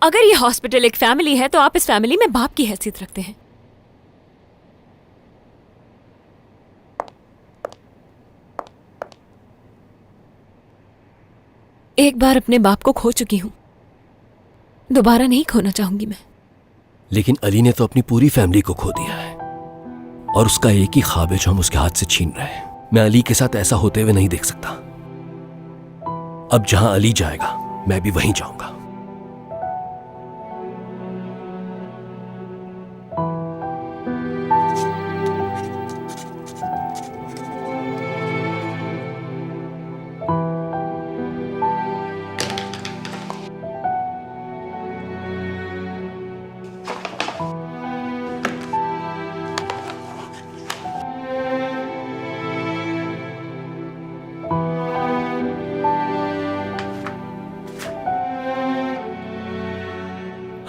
अगर ये हॉस्पिटल एक फैमिली है तो आप इस फैमिली में बाप की हैसियत रखते हैं। एक बार अपने बाप को खो चुकी हूं, दोबारा नहीं खोना चाहूंगी मैं। लेकिन अली ने तो अपनी पूरी फैमिली को खो दिया है और उसका एक ही ख्वाब है जो हम उसके हाथ से छीन रहे हैं। मैं अली के साथ ऐसा होते हुए नहीं देख सकता। अब जहां अली जाएगा मैं भी वहीं जाऊंगा।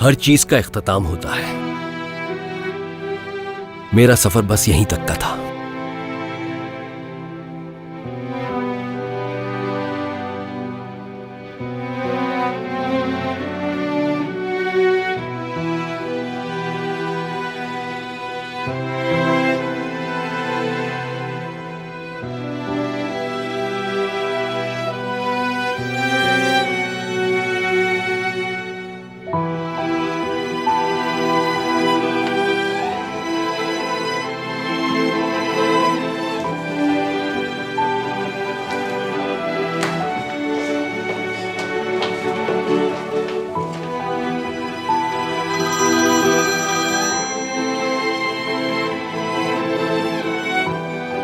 हर चीज का इख्तिताम होता है। मेरा सफर बस यहीं तक का था।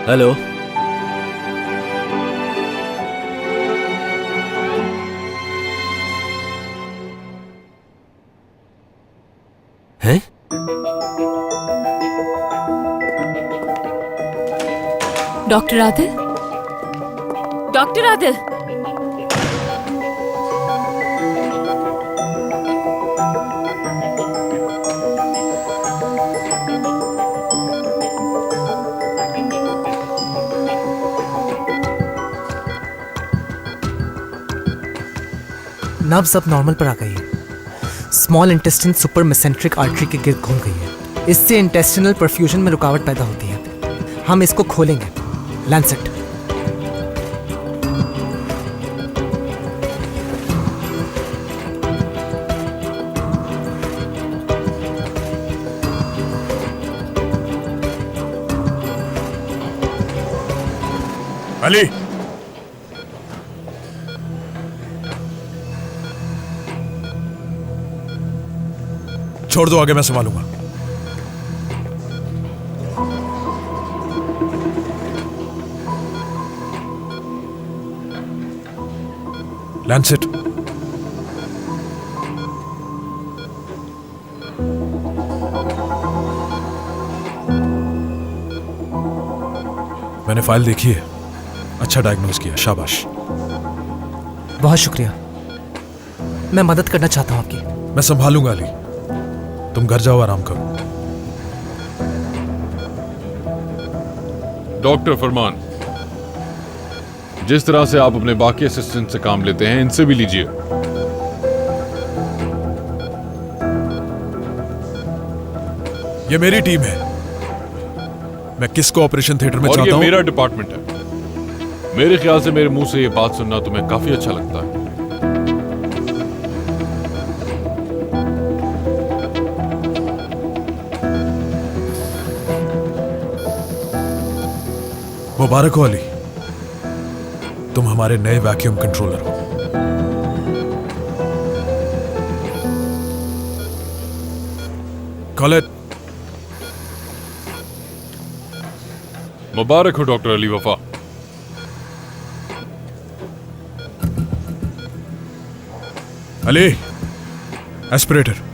हेलो, हैं? डॉक्टर आदिल, डॉक्टर आदिल, नब्ज अब नॉर्मल पर आ गई है। Small intestine super mesenteric artery के गिर्द घूम गई है। इससे इंटेस्टिनल परफ्यूजन में रुकावट पैदा होती है। हम इसको खोलेंगे। लैंसेट। अली, छोड़ दो, आगे मैं संभालूंगा। लैंसेट। मैंने फाइल देखी है, अच्छा डायग्नोज किया, शाबाश। बहुत शुक्रिया। मैं मदद करना चाहता हूं आपकी। मैं संभालूंगा अली, तुम घर जाओ, आराम करो। डॉक्टर फरमान, जिस तरह से आप अपने बाकी असिस्टेंट से काम लेते हैं, इनसे भी लीजिए। ये मेरी टीम है। मैं किसको ऑपरेशन थिएटर में और चाहता ये हूं। मेरा डिपार्टमेंट है। मेरे ख्याल से मेरे मुंह से ये बात सुनना तुम्हें काफी अच्छा लगता है। मुबारक हो अली, तुम हमारे नए वैक्यूम कंट्रोलर हो। Call it. मुबारक हो doctor Ali Wafa. Ali, aspirator.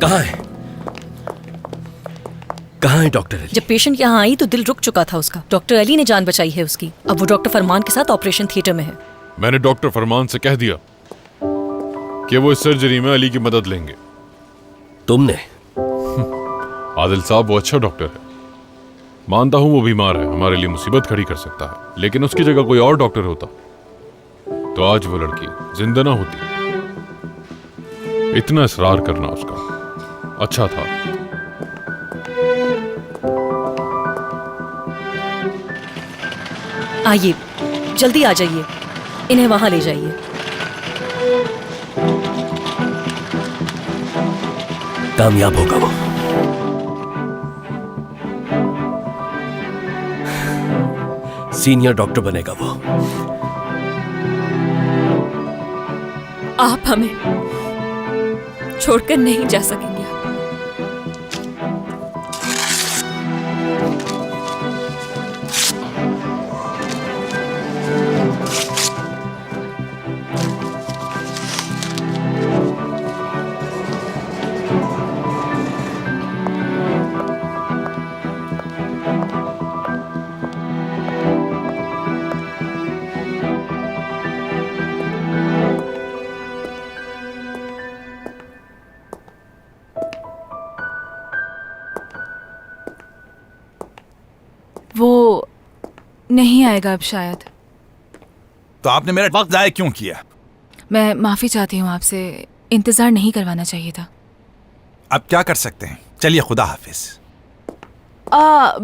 कहाँ है? कहाँ है डॉक्टर अली? जब पेशेंट यहाँ आई तो दिल रुक चुका था उसका। डॉक्टर अली ने जान बचाई है उसकी। अब वो डॉक्टर फरमान के साथ ऑपरेशन थिएटर में है। मैंने डॉक्टर फरमान से कह दिया कि वो इस सर्जरी में अली की मदद लेंगे। तुमने? आदिल साहब वो अच्छा डॉक्टर है, मानता हूं वो बीमार है, हमारे लिए मुसीबत खड़ी कर सकता है, लेकिन उसकी जगह कोई और डॉक्टर होता तो आज वो लड़की जिंदा ना होती। इतना इसरार करना उसका अच्छा था। आइए, जल्दी आ जाइए, इन्हें वहां ले जाइए। कामयाब होगा वो। सीनियर डॉक्टर बनेगा वो। आप हमें छोड़कर नहीं जा सकेंगे। वो नहीं आएगा अब शायद। तो आपने मेरा वक्त जाया क्यों किया? मैं माफ़ी चाहती हूँ आपसे, इंतज़ार नहीं करवाना चाहिए था। अब क्या कर सकते हैं, चलिए खुदा हाफिज।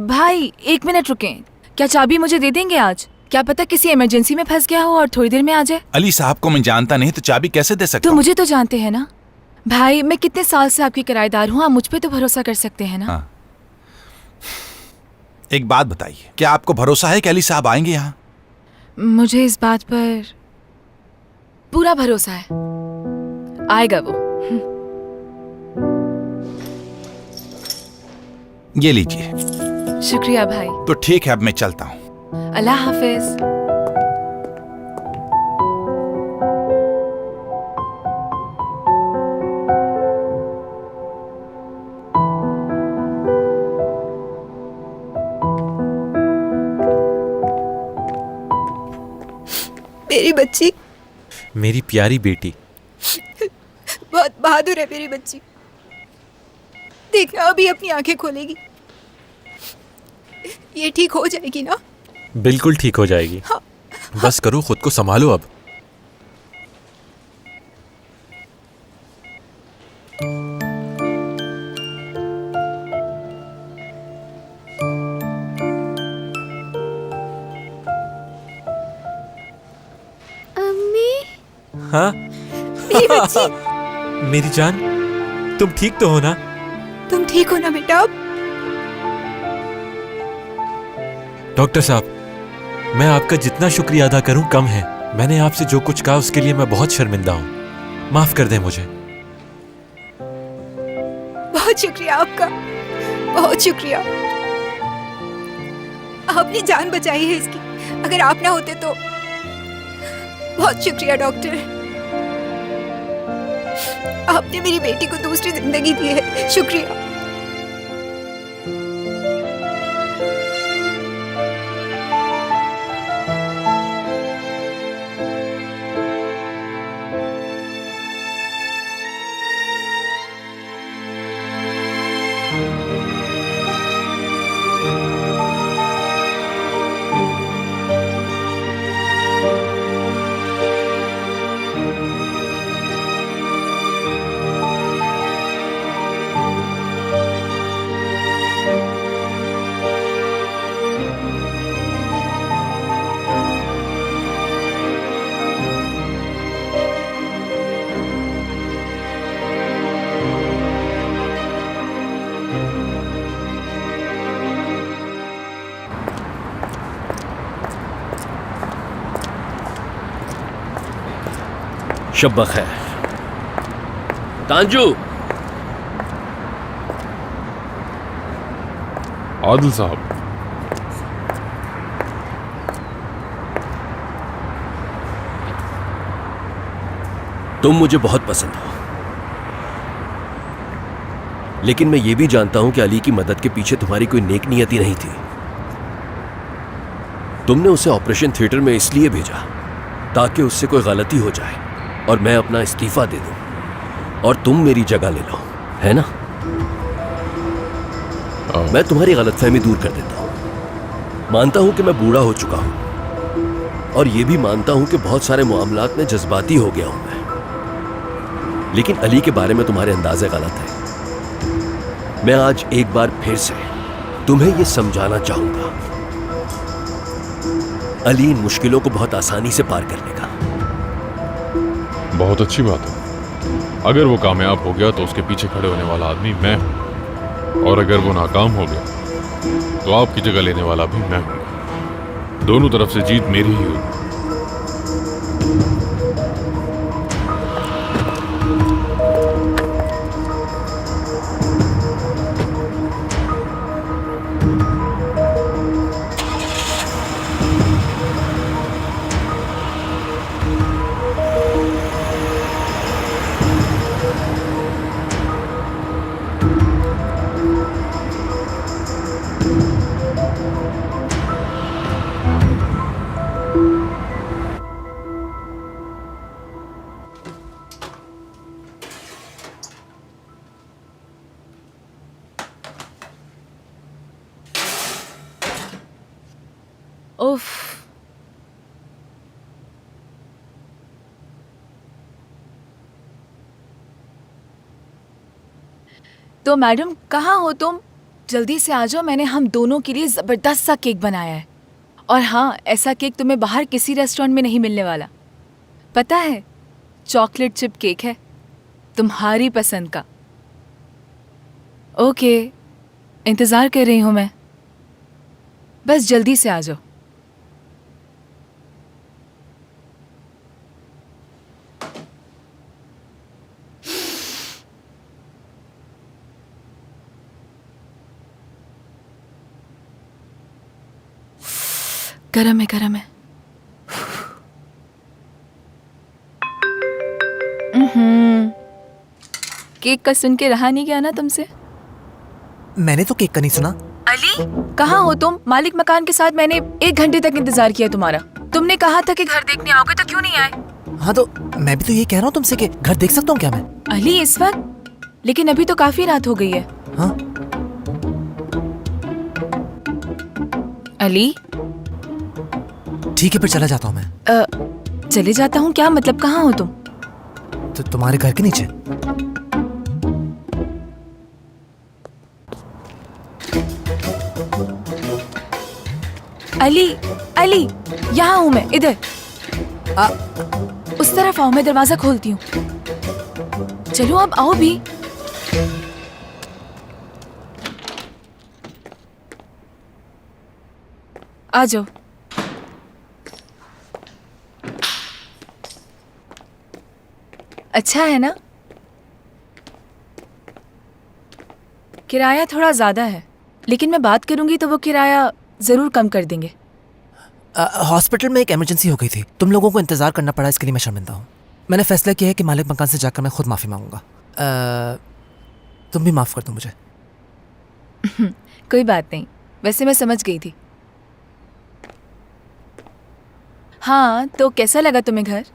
भाई 1 मिनट रुकें, क्या चाबी मुझे दे देंगे आज? क्या पता किसी इमरजेंसी में फंस गया हो और थोड़ी देर में आ जाए। अली साहब को मैं जानता नहीं तो चाबी कैसे दे सकता तो हूँ? मुझे तो जानते हैं ना भाई, मैं कितने साल से आपकी किराएदार हूँ, आप मुझ पे तो भरोसा कर सकते हैं ना। हाँ। एक बात बताइए, क्या आपको भरोसा है कि अली साहब आएंगे यहाँ? मुझे इस बात पर पूरा भरोसा है, आएगा वो। ये लीजिए। शुक्रिया भाई। तो ठीक है, अब मैं चलता हूँ। अल्लाह हाफिज। मेरी बच्ची, मेरी प्यारी बेटी, बहुत बहादुर है मेरी बच्ची। देखना अभी अपनी आंखें खोलेगी, ये ठीक हो जाएगी ना? बिल्कुल ठीक हो जाएगी। हाँ। बस करो, खुद को संभालो अब। अम्मी, हाँ मेरी बच्ची, मेरी जान, तुम ठीक तो हो ना? तुम ठीक हो ना बेटा? अब डॉक्टर साहब, मैं आपका जितना शुक्रिया अदा करूं कम है। मैंने आपसे जो कुछ कहा उसके लिए मैं बहुत शर्मिंदा हूं, माफ कर दें मुझे। बहुत शुक्रिया आपका, बहुत शुक्रिया। आपने जान बचाई है इसकी, अगर आप ना होते तो। बहुत शुक्रिया डॉक्टर, आपने मेरी बेटी को दूसरी जिंदगी दी है। शुक्रिया। शब खैर। तांजू, आदिल साहब, तुम मुझे बहुत पसंद हो, लेकिन मैं ये भी जानता हूं कि अली की मदद के पीछे तुम्हारी कोई नेक नियति नहीं थी। तुमने उसे ऑपरेशन थिएटर में इसलिए भेजा ताकि उससे कोई गलती हो जाए और मैं अपना इस्तीफा दे दूं और तुम मेरी जगह ले लो, है ना? मैं तुम्हारी गलतफहमी दूर कर देता हूं। मानता हूं कि मैं बूढ़ा हो चुका हूं और ये भी मानता हूं कि बहुत सारे मामलात में जज्बाती हो गया हूं मैं, लेकिन अली के बारे में तुम्हारे अंदाजे गलत है। मैं आज एक बार फिर से तुम्हें यह समझाना चाहूंगा, अली इन मुश्किलों को बहुत आसानी से पार कर लेगा। बहुत अच्छी बात है। अगर वो कामयाब हो गया तो उसके पीछे खड़े होने वाला आदमी मैं हूं, और अगर वो नाकाम हो गया तो आपकी जगह लेने वाला भी मैं हूं। दोनों तरफ से जीत मेरी ही होगी। उफ। तो मैडम कहाँ हो तुम? जल्दी से आ जाओ, मैंने हम दोनों के लिए जबरदस्त सा केक बनाया है। और हाँ, ऐसा केक तुम्हें बाहर किसी रेस्टोरेंट में नहीं मिलने वाला, पता है? चॉकलेट चिप केक है, तुम्हारी पसंद का। ओके, इंतजार कर रही हूँ मैं, बस जल्दी से आ जाओ। गरम है, गरम है। केक का सुन के रहा नहीं गया ना तुमसे? मैंने तो केक का नहीं सुना। अली, कहाँ हो तुम? मालिक मकान के साथ मैंने 1 घंटे तक इंतजार किया तुम्हारा। तुमने कहा था कि घर देखने आओगे, तो क्यों नहीं आए? हाँ तो मैं भी तो ये कह रहा हूँ तुमसे कि घर देख सकता हूँ क्या मैं? अली इस वक्त? लेकिन अभी तो काफी रात हो गई है। हाँ अली, ठीक है, फिर चला जाता हूँ मैं। चले जाता हूँ क्या मतलब? कहाँ हो तुम? तो तुम्हारे घर के नीचे। अली, अली, यहाँ हूँ मैं, इधर। उस तरफ आओ, मैं दरवाजा खोलती हूँ। चलो अब आओ भी। आ जाओ। अच्छा है ना? किराया थोड़ा ज्यादा है, लेकिन मैं बात करूंगी तो वो किराया जरूर कम कर देंगे। हॉस्पिटल में एक इमरजेंसी हो गई थी, तुम लोगों को इंतजार करना पड़ा, इसके लिए मैं शर्मिंदा हूँ। मैंने फैसला किया है कि मालिक मकान से जाकर मैं खुद माफ़ी मांगूंगा। तुम भी माफ़ कर दो मुझे। कोई बात नहीं, वैसे मैं समझ गई थी। हाँ, तो कैसा लगा तुम्हें घर?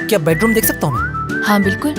क्या बेडरूम देख सकता हूँ मैं? हाँ बिल्कुल।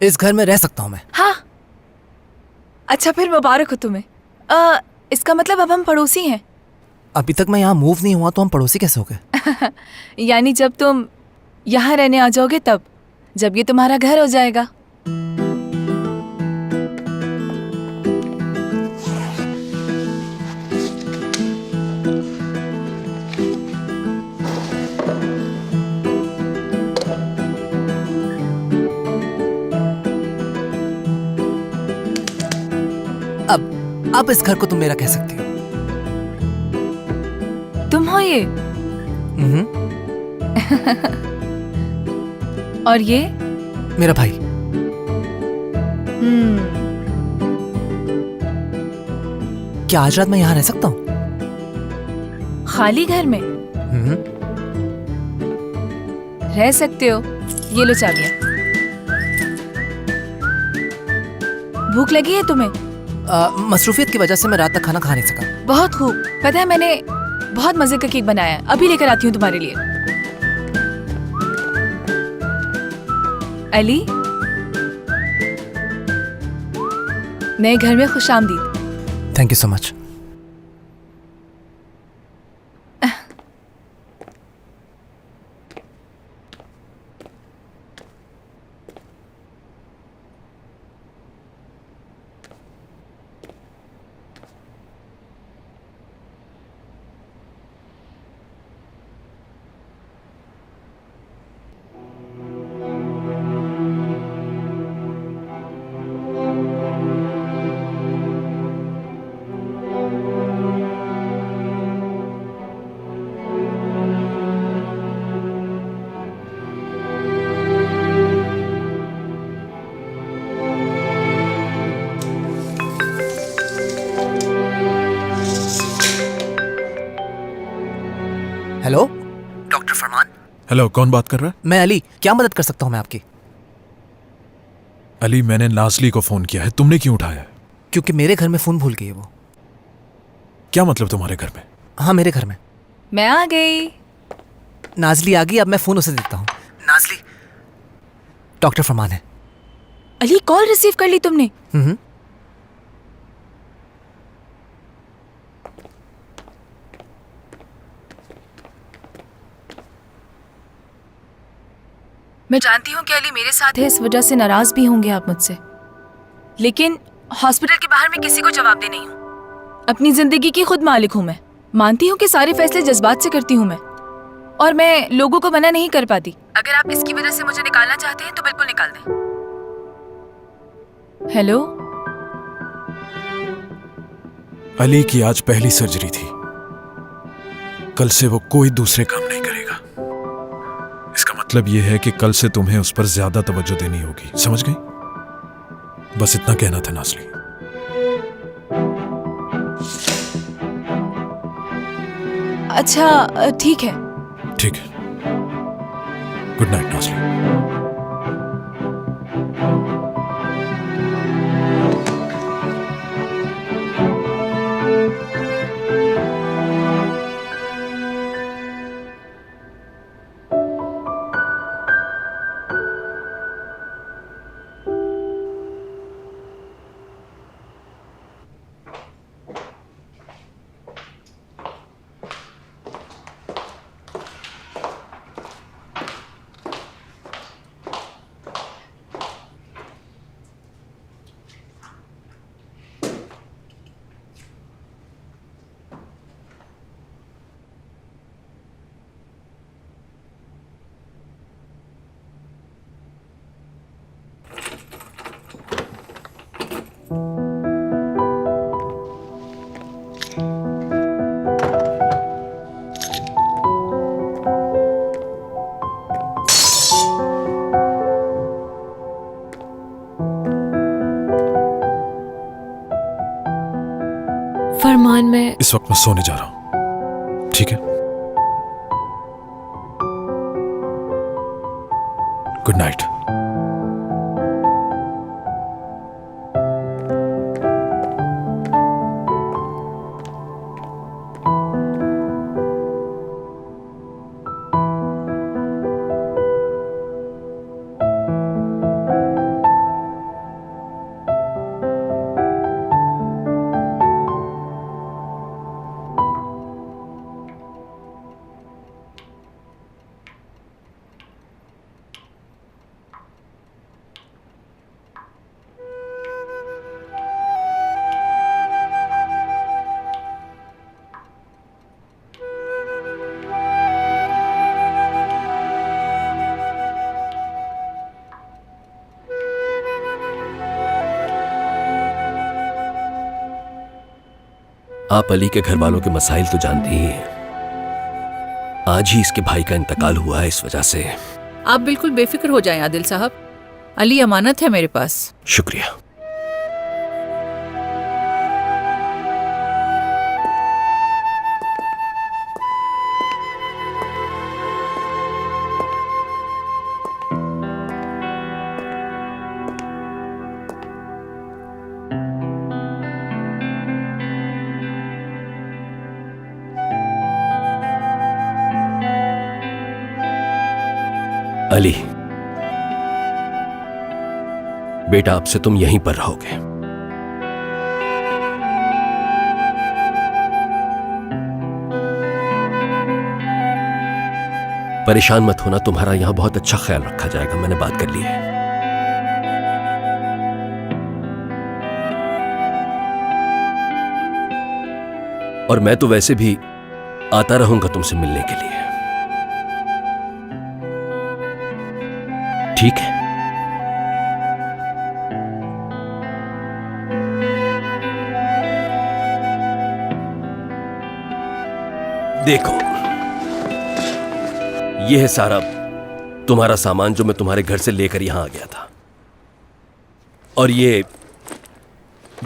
इस घर में रह सकता हूँ मैं। हाँ, अच्छा फिर मुबारक हो तुम्हें। इसका मतलब अब हम पड़ोसी हैं। अभी तक मैं यहाँ मूव नहीं हुआ तो हम पड़ोसी कैसे हो गए? यानी जब तुम यहाँ रहने आ जाओगे तब, जब ये तुम्हारा घर हो जाएगा। अब इस घर को तुम मेरा कह सकती हो। तुम हो ये और ये मेरा भाई। क्या आज रात मैं यहाँ रह सकता हूँ? खाली घर में रह सकते हो। ये लो चाबियां। भूख लगी है तुम्हें? मसरूफियत की वजह से मैं रात तक खाना खा नहीं सका। बहुत खूब। पता है मैंने बहुत मजे का केक बनाया है, अभी लेकर आती हूँ तुम्हारे लिए। अली, नए घर में खुशामदीद। Thank you so much. Hello, doctor Farman. Hello, कौन बात कर रहा है? मैं अली। क्या मदद कर सकता हूँ मैं आपकी? अली, मैंने नाजली को फोन किया है, तुमने क्यों उठाया? क्योंकि मेरे घर में फोन भूल गई है वो। क्या मतलब तुम्हारे घर में? हाँ, मेरे घर में। मैं आ गई। नाजली आ गई, अब मैं फोन उसे देता हूँ। नाजली, डॉक्टर फरमान है। अली, कॉल रिसीव कर ली तुमने? मैं जानती हूँ कि अली मेरे साथ है, इस वजह से नाराज भी होंगे आप मुझसे, लेकिन हॉस्पिटल के बाहर मैं किसी को जवाबदेह नहीं हूँ। अपनी जिंदगी की खुद मालिक हूँ मैं। मानती हूँ कि सारे फैसले जज्बात से करती हूँ मैं, और मैं लोगों को मना नहीं कर पाती। अगर आप इसकी वजह से मुझे निकालना चाहते हैं तो बिल्कुल निकाल दें। हेलो, अली की आज पहली सर्जरी थी। कल से वो कोई दूसरे काम नहीं करेगा। इसका मतलब यह है कि कल से तुम्हें उस पर ज्यादा तवज्जो देनी होगी, समझ गई? बस इतना कहना था नाजली। अच्छा ठीक है। ठीक है, गुड नाइट नाजली। फरमान, मैं इस वक्त मैं सोने जा रहा हूं, ठीक है? Good night. आप अली के घर वालों के मसाइल तो जानती ही हैं। आज ही इसके भाई का इंतकाल हुआ है, इस वजह से। आप बिल्कुल बेफिक्र हो जाएं आदिल साहब, अली अमानत है मेरे पास। शुक्रिया। अली बेटा, अब से तुम यहीं पर रहोगे। परेशान मत होना, तुम्हारा यहां बहुत अच्छा ख्याल रखा जाएगा, मैंने बात कर ली है। और मैं तो वैसे भी आता रहूंगा तुमसे मिलने के लिए, ठीक है? देखो, यह है सारा तुम्हारा सामान जो मैं तुम्हारे घर से लेकर यहां आ गया था, और ये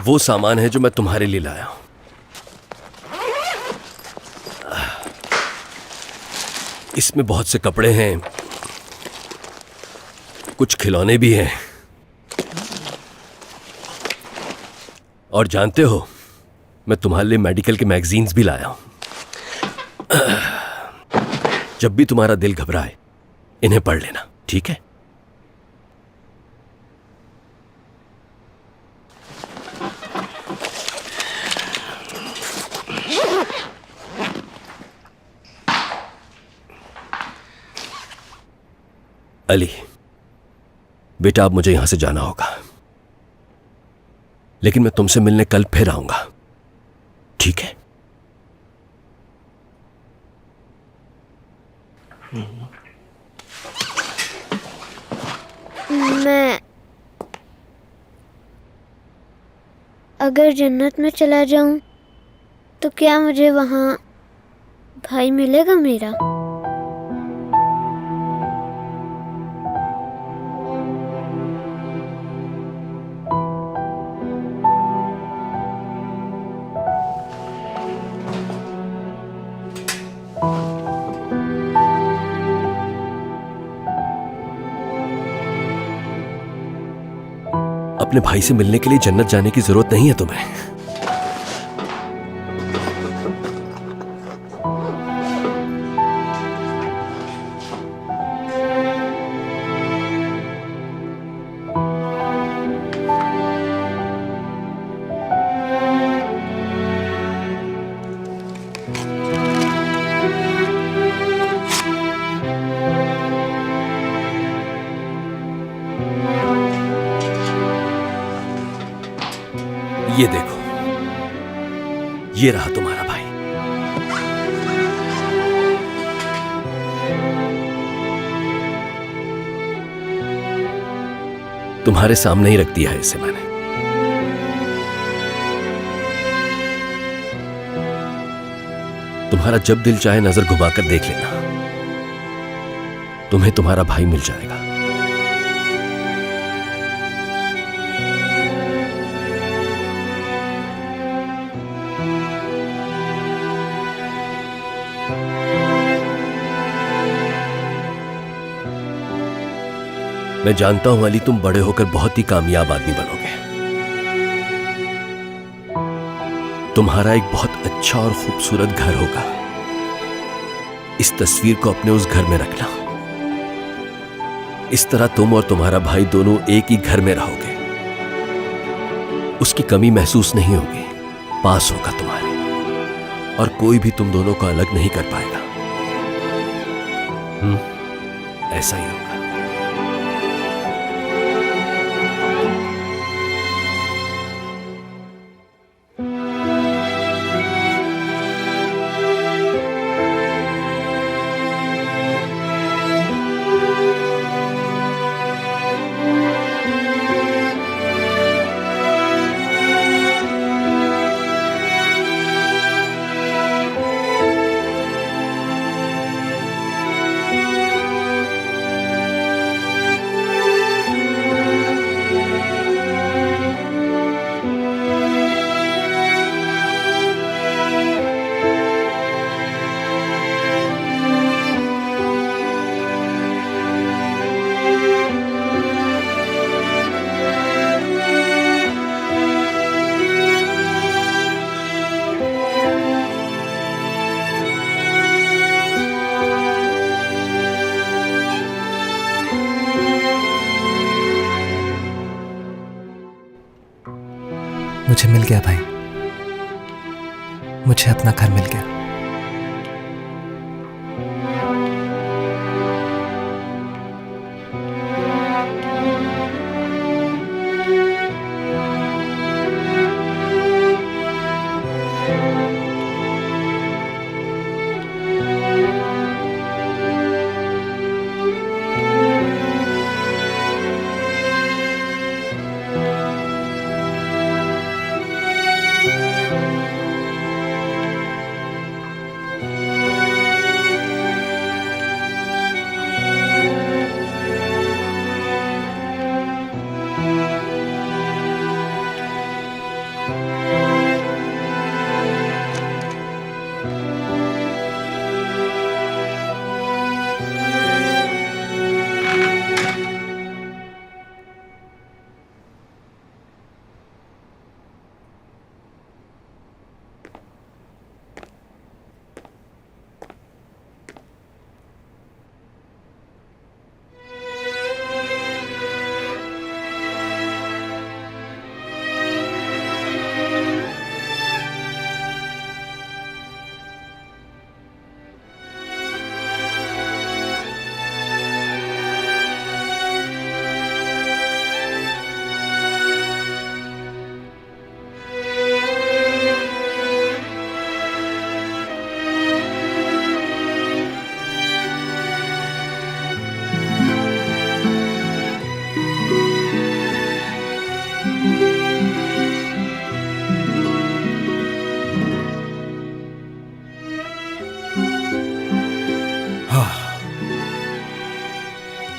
वो सामान है जो मैं तुम्हारे लिए लाया हूं। इसमें बहुत से कपड़े हैं, कुछ खिलौने भी हैं, और जानते हो, मैं तुम्हारे लिए मेडिकल के मैगजीन्स भी लाया हूं। जब भी तुम्हारा दिल घबराए इन्हें पढ़ लेना, ठीक है? अली बेटा, अब मुझे यहां से जाना होगा, लेकिन मैं तुमसे मिलने कल फिर आऊंगा, ठीक है? मैं अगर जन्नत में चला जाऊं तो क्या मुझे वहां भाई मिलेगा मेरा? अपने भाई से मिलने के लिए जन्नत जाने की जरूरत नहीं है तुम्हें। ये देखो, ये रहा तुम्हारा भाई। तुम्हारे सामने ही रख दिया है इसे मैंने। तुम्हारा जब दिल चाहे नजर घुमाकर देख लेना, तुम्हें तुम्हारा भाई मिल जाएगा। मैं जानता हूं अली, तुम बड़े होकर बहुत ही कामयाब आदमी बनोगे। तुम्हारा एक बहुत अच्छा और खूबसूरत घर होगा। इस तस्वीर को अपने उस घर में रखना। इस तरह तुम और तुम्हारा भाई दोनों एक ही घर में रहोगे। उसकी कमी महसूस नहीं होगी, पास होगा तुम्हारे, और कोई भी तुम दोनों को अलग नहीं कर पाएगा। ऐसा ही होगा। गया भाई, मुझे अपना घर मिल गया।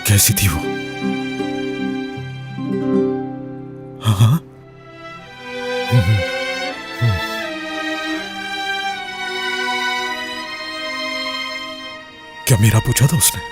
कैसी थी वो? हाँ, क्या मेरा पूछा था उसने?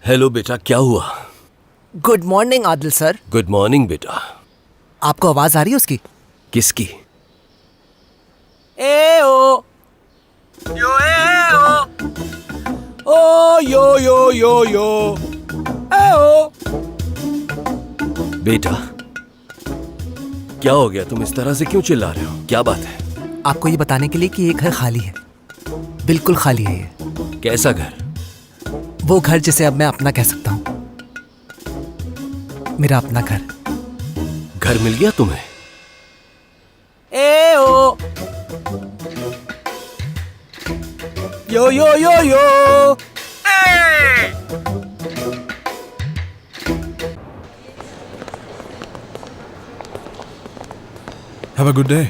हेलो बेटा, क्या हुआ? Good morning Adil sir. Good morning बेटा। आपको आवाज आ रही है उसकी? किसकी? ए ओ यो ए ओ यो यो यो यो ए ओ। बेटा क्या हो गया? तुम इस तरह से क्यों चिल्ला रहे हो? क्या बात है? आपको ये बताने के लिए कि ये घर खाली है, बिल्कुल खाली है ये। कैसा घर? वो घर जिसे अब मैं अपना कह सकता हूँ, मेरा अपना घर। घर मिल गया तुम्हें? ए ओ yo yo yo yo. Have a good day.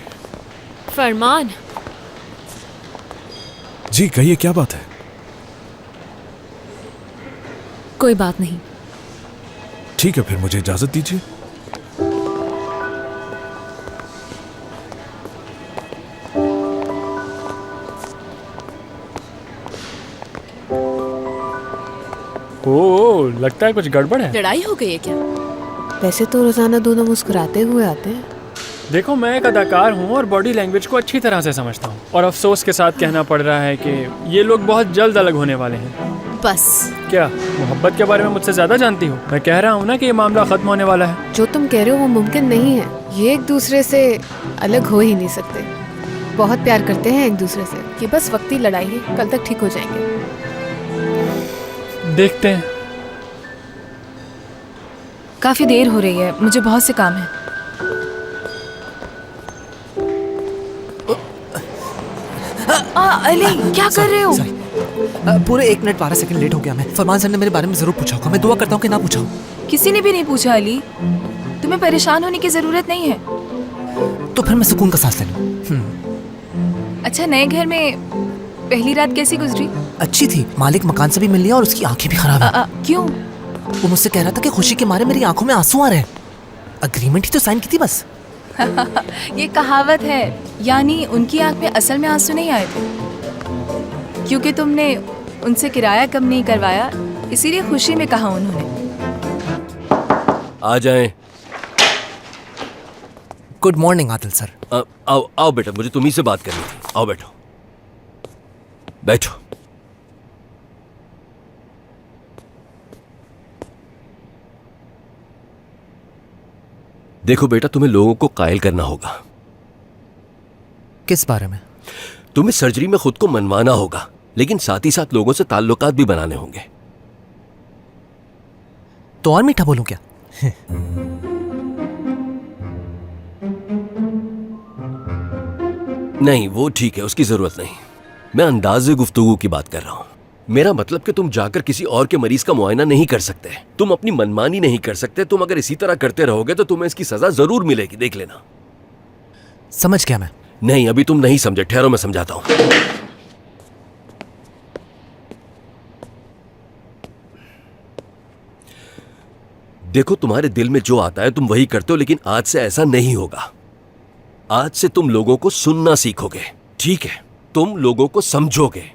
Farman, जी कहिए, क्या बात है? कोई बात नहीं। ठीक है, फिर मुझे इजाजत दीजिए। ओ, लगता है कुछ गड़बड़ है। लड़ाई हो गई है क्या? वैसे तो रोजाना दोनों मुस्कुराते हुए आते हैं। देखो, मैं एक अदाकार हूँ और बॉडी लैंग्वेज को अच्छी तरह से समझता हूँ, और अफसोस के साथ कहना पड़ रहा है कि ये लोग बहुत जल्द अलग होने वाले हैं। बस। क्या मोहब्बत के बारे में मुझसे ज्यादा जानती हो? मैं कह रहा हूँ ना कि ये मामला खत्म होने वाला है। जो तुम कह रहे हो वो मुमकिन नहीं है। ये एक दूसरे से अलग हो ही नहीं सकते। बहुत प्यार करते हैं एक दूसरे से। कि बस वक्ती लड़ाई है, कल तक ठीक हो जाएंगे। देखते हैं। काफी देर हो रही है, मुझे बहुत से काम है। अली, क्या कर रहे हो? पूरे 1 मिनट 12 सेकंड लेट हो गया मैं। फरमान सर ने मेरे बारे में जरूर पूछा होगा। मैं दुआ करता हूँ कि ना पूछा हो। किसी ने भी नहीं पूछा अली। तुम्हें परेशान होने की जरूरत नहीं है। तो फिर मैं सुकून का सांस ले लूं। अच्छा, नए घर में पहली रात कैसी गुजरी? अच्छी थी। मालिक मकान से भी मिल लिया और उसकी आंखें भी खराब है। क्यों? वो मुझसे कह रहा था कि खुशी के मारे मेरी आंखों में आंसू आ रहे हैं। अग्रीमेंट ही तो साइन की थी बस। ये कहावत है, यानी उनकी आंख में असल में आंसू नहीं आए थे, क्योंकि तुमने उनसे किराया कम नहीं करवाया, इसीलिए खुशी में कहा उन्होंने। आ जाएं। Good morning Adil sir. आओ आओ बेटा, मुझे तुम्ही से बात करनी थी। आओ बैठो बैठो। देखो बेटा, तुम्हें लोगों को कायल करना होगा। किस बारे में? तुम्हें सर्जरी में खुद को मनवाना होगा, लेकिन साथ ही साथ लोगों से ताल्लुकात भी बनाने होंगे। तो और मीठा बोलूं क्या? नहीं, वो ठीक है, उसकी जरूरत नहीं। मैं अंदाज़े गुफ्तगू की बात कर रहा हूं। मेरा मतलब कि तुम जाकर किसी और के मरीज का मुआयना नहीं कर सकते, तुम अपनी मनमानी नहीं कर सकते। तुम अगर इसी तरह करते रहोगे तो तुम्हें इसकी सजा जरूर मिलेगी, देख लेना। समझ गया मैं। नहीं, अभी तुम नहीं समझे, ठहरो, मैं समझाता हूं। देखो, तुम्हारे दिल में जो आता है तुम वही करते हो, लेकिन आज से ऐसा नहीं होगा। आज से तुम लोगों को सुनना सीखोगे, ठीक है? तुम लोगों को समझोगे,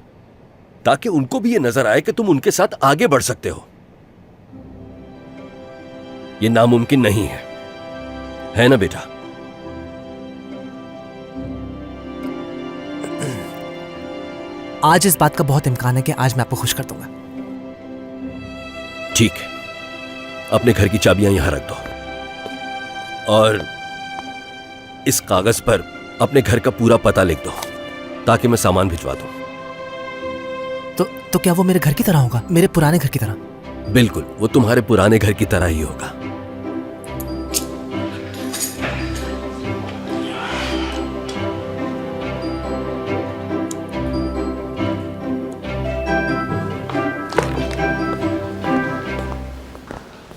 ताकि उनको भी ये नजर आए कि तुम उनके साथ आगे बढ़ सकते हो। ये नामुमकिन नहीं है ना बेटा? आज इस बात का बहुत इम्कान है कि आज मैं आपको खुश कर दूंगा। ठीक है, अपने घर की चाबियां यहां रख दो और इस कागज पर अपने घर का पूरा पता लिख दो, ताकि मैं सामान भिजवा दूं। तो क्या वो मेरे घर की तरह होगा? मेरे पुराने घर की तरह? बिल्कुल, वो तुम्हारे पुराने घर की तरह ही होगा।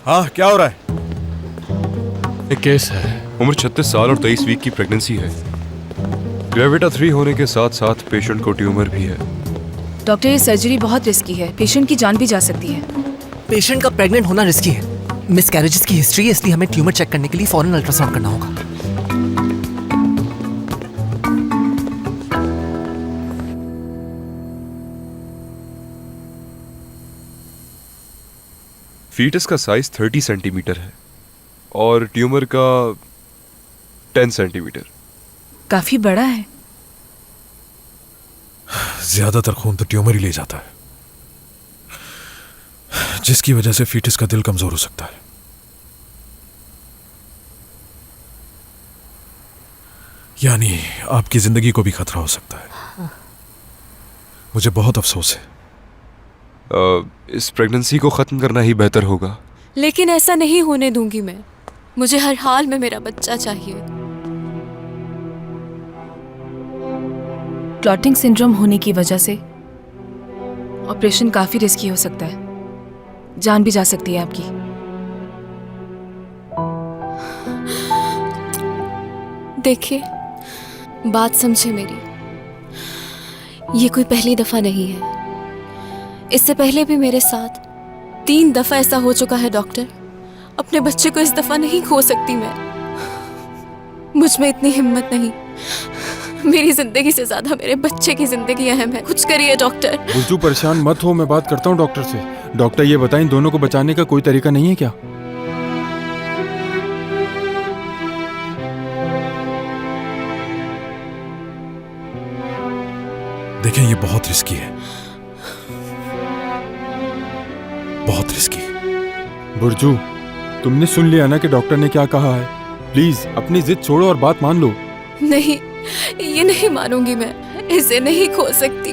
हाँ, क्या हो रहा है? एक केस है, उम्र 36 साल और 23 वीक की प्रेगनेंसी है। ग्रेविटा 3 होने के साथ साथ पेशेंट को ट्यूमर भी है। डॉक्टर, ये सर्जरी बहुत रिस्की है, पेशेंट की जान भी जा सकती है। पेशेंट का प्रेग्नेंट होना रिस्की है। मिसकैरेजेस की हिस्ट्री है, इसलिए हमें ट्यूमर चेक करने के लिए फौरन अल्ट्रासाउंड करना होगा। फीटस का साइज 30 सेंटीमीटर है और ट्यूमर का 10 सेंटीमीटर। काफी बड़ा है। ज्यादातर खून तो ट्यूमर ही ले जाता है, जिसकी वजह से फीटस का दिल कमजोर हो सकता है। यानी आपकी जिंदगी को भी खतरा हो सकता है। मुझे बहुत अफसोस है। इस प्रेगनेंसी को खत्म करना ही बेहतर होगा। लेकिन ऐसा नहीं होने दूंगी मैं। मुझे हर हाल में मेरा बच्चा चाहिए। क्लॉटिंग सिंड्रोम होने की वजह से ऑपरेशन काफी रिस्की हो सकता है। जान भी जा सकती है आपकी। देखिए, बात समझे मेरी। ये कोई पहली दफा नहीं है। इससे पहले भी मेरे साथ 3 दफा ऐसा हो चुका है डॉक्टर। अपने बच्चे को इस दफा नहीं खो सकती मैं। मुझ में इतनी हिम्मत नहीं। मेरी जिंदगी से ज्यादा मेरे बच्चे की जिंदगी अहम है। कुछ करिए डॉक्टर। बुज्जू परेशान मत हो, मैं बात करता हूँ डॉक्टर से। डॉक्टर ये बताएं, दोनों को बचाने का कोई तरीका नहीं है क्या? देखें, ये बहुत रिस्की है, बहुत रिस्की। बुर्जू, तुमने सुन लिया ना कि डॉक्टर ने क्या कहा है। प्लीज अपनी जिद छोड़ो और बात मान लो। नहीं, ये नहीं मानूंगी मैं। इसे नहीं खो सकती।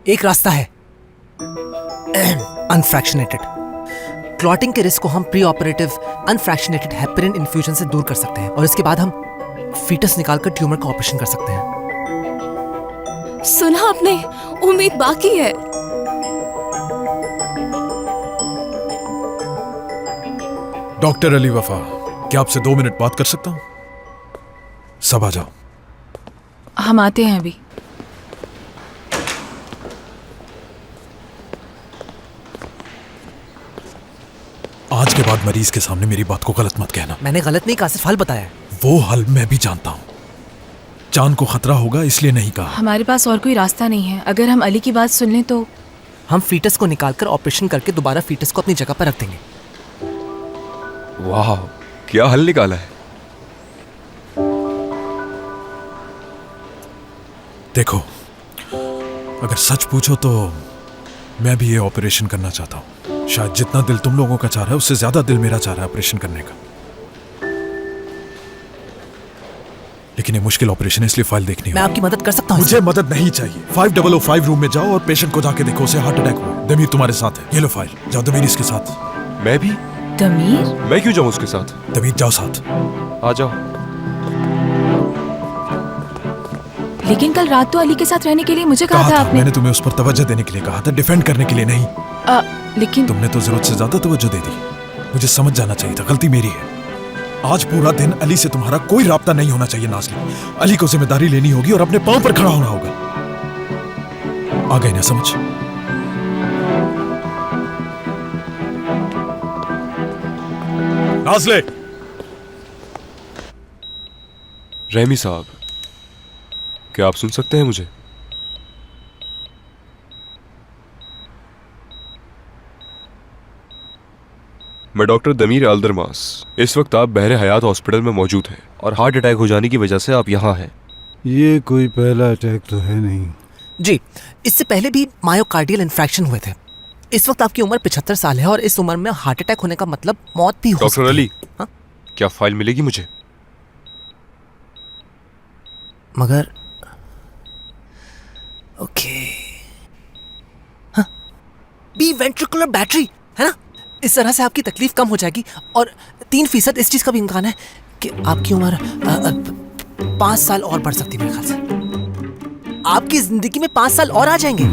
एक रास्ता है, अनफ्रैक्शनेटेड। क्लॉटिंग के रिस्क को हम pre operative unfractionated heparin infusion से दूर कर सकते हैं और इसके बाद हम फीटस निकालकर ट्यूमर का ऑपरेशन कर सकते हैं। सुना आपने? उम्मीद बाकी है। डॉक्टर अली वफा, क्या आपसे 2 मिनट बात कर सकता हूं? सब आ जाओ। हम आते हैं अभी। आज के बाद मरीज के सामने मेरी बात को गलत मत कहना। मैंने गलत नहीं कहा, सिर्फ हल बताया है। वो हल मैं भी जानता हूं। जान को खतरा होगा इसलिए नहीं कहा। हमारे पास और कोई रास्ता नहीं है। अगर हम अली की बात सुन लें तो हम फीटस को निकालकर ऑपरेशन करके दोबारा फीटस को अपनी जगह पर रख देंगे। वाह, क्या हल निकाला है। देखो, अगर सच पूछो तो मैं भी ये ऑपरेशन करना चाहता हूं। शायद जितना दिल तुम लोगों का चाह रहा है उससे ज्यादा दिल मेरा चाह रहा है ऑपरेशन करने का। लेकिन ये मुश्किल ऑपरेशन है, इसलिए फाइल देखनी होगी। मैं आपकी मदद कर सकता हूं। मुझे मदद नहीं चाहिए। 5005 रूम में जाओ और पेशेंट को जाके देखो, उसे हार्ट अटैक हुआ। दमीर तुम्हारे साथ है, ये लो फाइल। जाओ दमीर इसके साथ। मैं भी? दमीर? मैं क्यों जाऊं उसके साथ? दमीर जाओ साथ। आ जाओ। लेकिन कल रात तो अली के साथ रहने के लिए मुझे कहा था आपने। मैंने तुम्हें उस पर तवज्जो देने के लिए कहा था, डिफेंड करने के लिए नहीं। लेकिन तुमने तो जरूरत से ज्यादा तवज्जो दे दी। मुझे समझ जाना चाहिए था, गलती मेरी है। आज पूरा दिन अली से तुम्हारा कोई राब्ता नहीं होना चाहिए नाज़ली। अली को जिम्मेदारी लेनी होगी और अपने पांव पर खड़ा होना होगा। आ गई ना समझ? नाज़ले। रहमी साहब, क्या आप सुन सकते हैं मुझे? मैं डॉक्टर दमीर अल्दरमास। इस वक्त आप बहरे हयात हॉस्पिटल में मौजूद हैं और हार्ट अटैक हो जाने की वजह से आप यहाँ हैं। ये कोई पहला अटैक तो है नहीं। जी, इससे पहले भी मायोकार्डियल इन्फ्रैक्शन हुए थे। इस वक्त आपकी उम्र 75 साल है और इस उम्र में हार्ट अटैक होने का मतलब मौत भी हो सकती है। डॉक्टर अली, क्या फाइल मिलेगी मुझे? मगर ओके, हाँ, बी वेंट्रिकुलर बैटरी है ना। इस तरह से आपकी तकलीफ कम हो जाएगी और 3% इस चीज का भी इम्कान है कि आपकी उम्र 5 साल और बढ़ सकती है। मेरे ख्याल से आपकी जिंदगी में 5 साल और आ जाएंगे।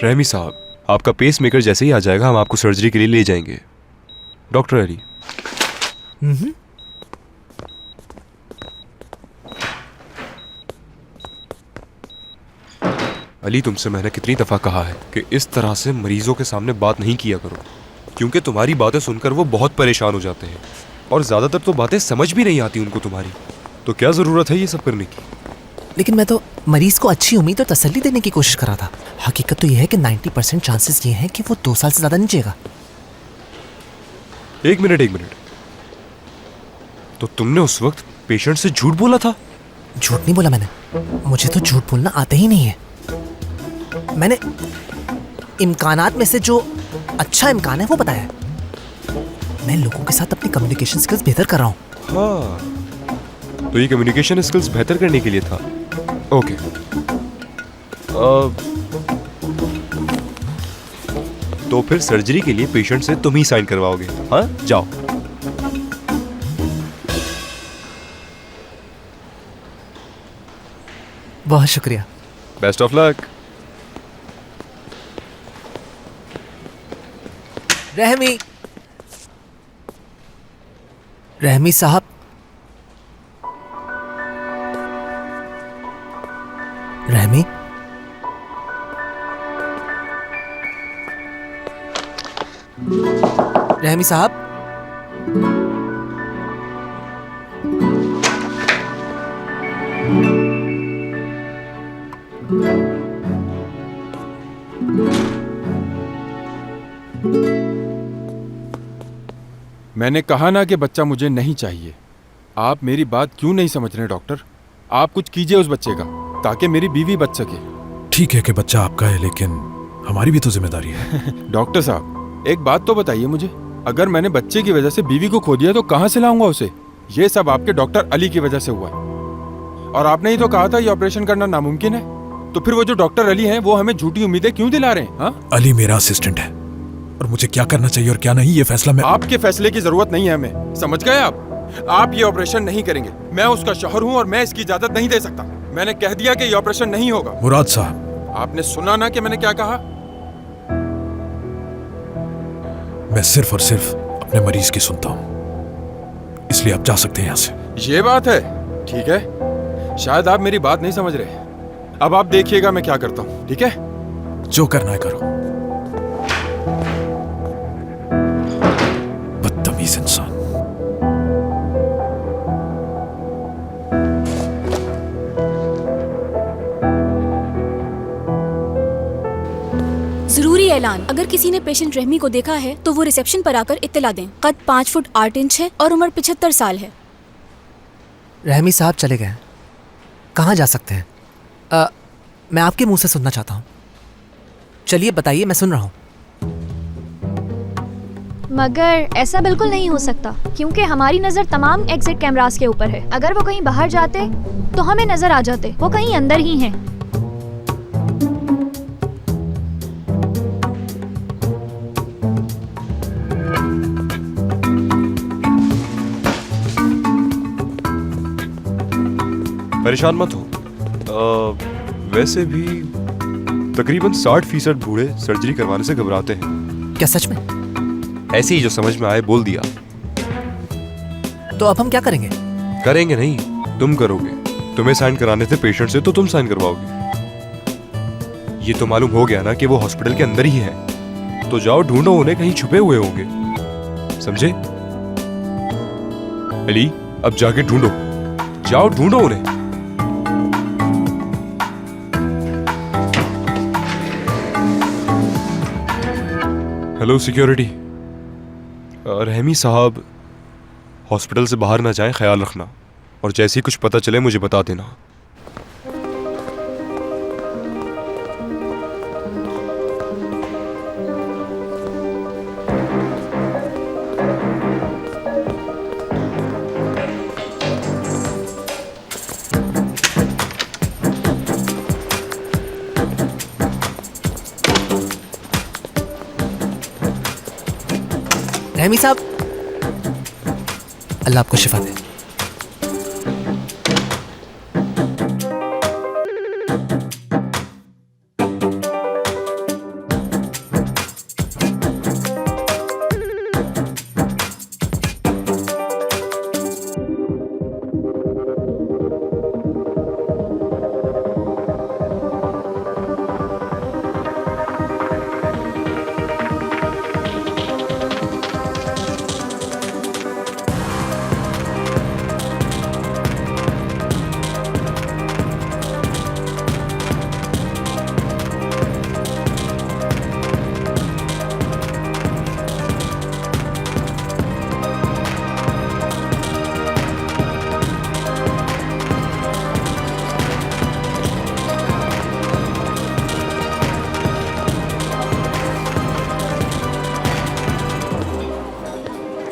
रहमी साहब, आपका पेस मेकर जैसे ही आ जाएगा हम आपको सर्जरी के लिए ले जाएंगे। डॉक्टर अली। अली, तुमसे मैंने कितनी दफा कहा है कि इस तरह से मरीजों के सामने बात नहीं किया करो, क्योंकि तुम्हारी बातें सुनकर वो बहुत परेशान हो जाते हैं और ज्यादातर तो बातें समझ भी नहीं आती उनको तुम्हारी। तो क्या जरूरत है ये सब करने की? लेकिन मैं तो मरीज को अच्छी उम्मीद और तसल्ली देने की कोशिश कर रहा था। हकीकत तो यह है कि 90% चांसेस ये हैं कि वो 2 साल से ज्यादा नहीं जिएगा। एक मिनट। तो तुमने उस वक्त पेशेंट से झूठ बोला था? झूठ नहीं बोला मैंने, मुझे तो झूठ बोलना आता ही नहीं है। मैंने इम्कानात में से जो अच्छा इम्कान है वो बताया है। मैं लोगों के साथ अपनी कम्युनिकेशन स्किल्स बेहतर कर रहा हूँ। हाँ, तो ये कम्युनिकेशन स्किल्स बेहतर करने के लिए था। ओके। तो फिर सर्जरी के लिए पेशेंट से तुम ही साइन करवाओगे? हाँ, जाओ। बहुत शुक्रिया। Best of luck. रहमी साहब, रहमी, रहमी साहब, मैंने कहा ना कि बच्चा मुझे नहीं चाहिए। आप मेरी बात क्यों नहीं समझ रहे डॉक्टर? आप कुछ कीजिए उस बच्चे का, ताकि मेरी बीवी बच सके। ठीक है कि बच्चा आपका है, लेकिन हमारी भी तो जिम्मेदारी है। डॉक्टर साहब, एक बात तो बताइए मुझे, अगर मैंने बच्चे की वजह से बीवी को खो दिया तो कहाँ से लाऊंगा उसे? ये सब आपके डॉक्टर अली की वजह से हुआ है। और आपने ही तो कहा था ये ऑपरेशन करना नामुमकिन है। तो फिर वो जो डॉक्टर अली हैं वो हमें झूठी उम्मीदें क्यों दिला रहे हैं? हाँ? अली मेरा असिस्टेंट है और मुझे क्या करना चाहिए और क्या नहीं ये फैसला मैं... आपके फैसले की जरूरत नहीं है हमें, समझ गए आप ये ऑपरेशन नहीं करेंगे। मैं उसका शौहर हूँ और मैं इसकी इजाजत नहीं दे सकता। मैंने कह दिया कि ये ऑपरेशन नहीं होगा। मुराद साहब, आपने सुना ना कि मैंने क्या कहा? मैं सिर्फ और सिर्फ अपने मरीज की सुनता हूँ, इसलिए आप जा सकते हैं यहाँ से। ये बात है, ठीक है। शायद आप मेरी बात नहीं समझ रहे। अब आप देखिएगा मैं क्या करता हूँ, ठीक है? जो करना है करो। बदतमीज इंसान। जरूरी ऐलान, अगर किसी ने पेशेंट रहमी को देखा है तो वो रिसेप्शन पर आकर इत्तला दें। कद 5 फुट 8 इंच है और उम्र 75 साल है। रहमी साहब चले गए, कहाँ जा सकते हैं? मैं आपके मुंह से सुनना चाहता हूँ। चलिए बताइए, मैं सुन रहा हूँ। मगर ऐसा बिल्कुल नहीं हो सकता, क्योंकि हमारी नज़र तमाम एग्जिट कैमरास के ऊपर है। अगर वो कहीं बाहर जाते तो हमें नजर आ जाते, वो कहीं अंदर ही हैं। परेशान मत हो। वैसे भी तकरीबन 60% बूढ़े सर्जरी करवाने से घबराते हैं। क्या सच में? ऐसे ही जो समझ में आए बोल दिया। तो अब हम क्या करेंगे? करेंगे नहीं, तुम करोगे। तुम्हें साइन कराने थे पेशेंट से तो तुम साइन करवाओगे। ये तो मालूम हो गया ना कि वो हॉस्पिटल के अंदर ही है। तो जाओ ढूंढो उन्हें, कहीं छुपे हुए होंगे। समझे? अली, अब जाके ढूंढो, जाओ ढूंढो उन्हें। Hello security. रहमी साहब हॉस्पिटल से बाहर ना जाएं, ख्याल रखना। और जैसे ही कुछ पता चले मुझे बता देना। रहमी साहब, अल्लाह आपको शिफा दे।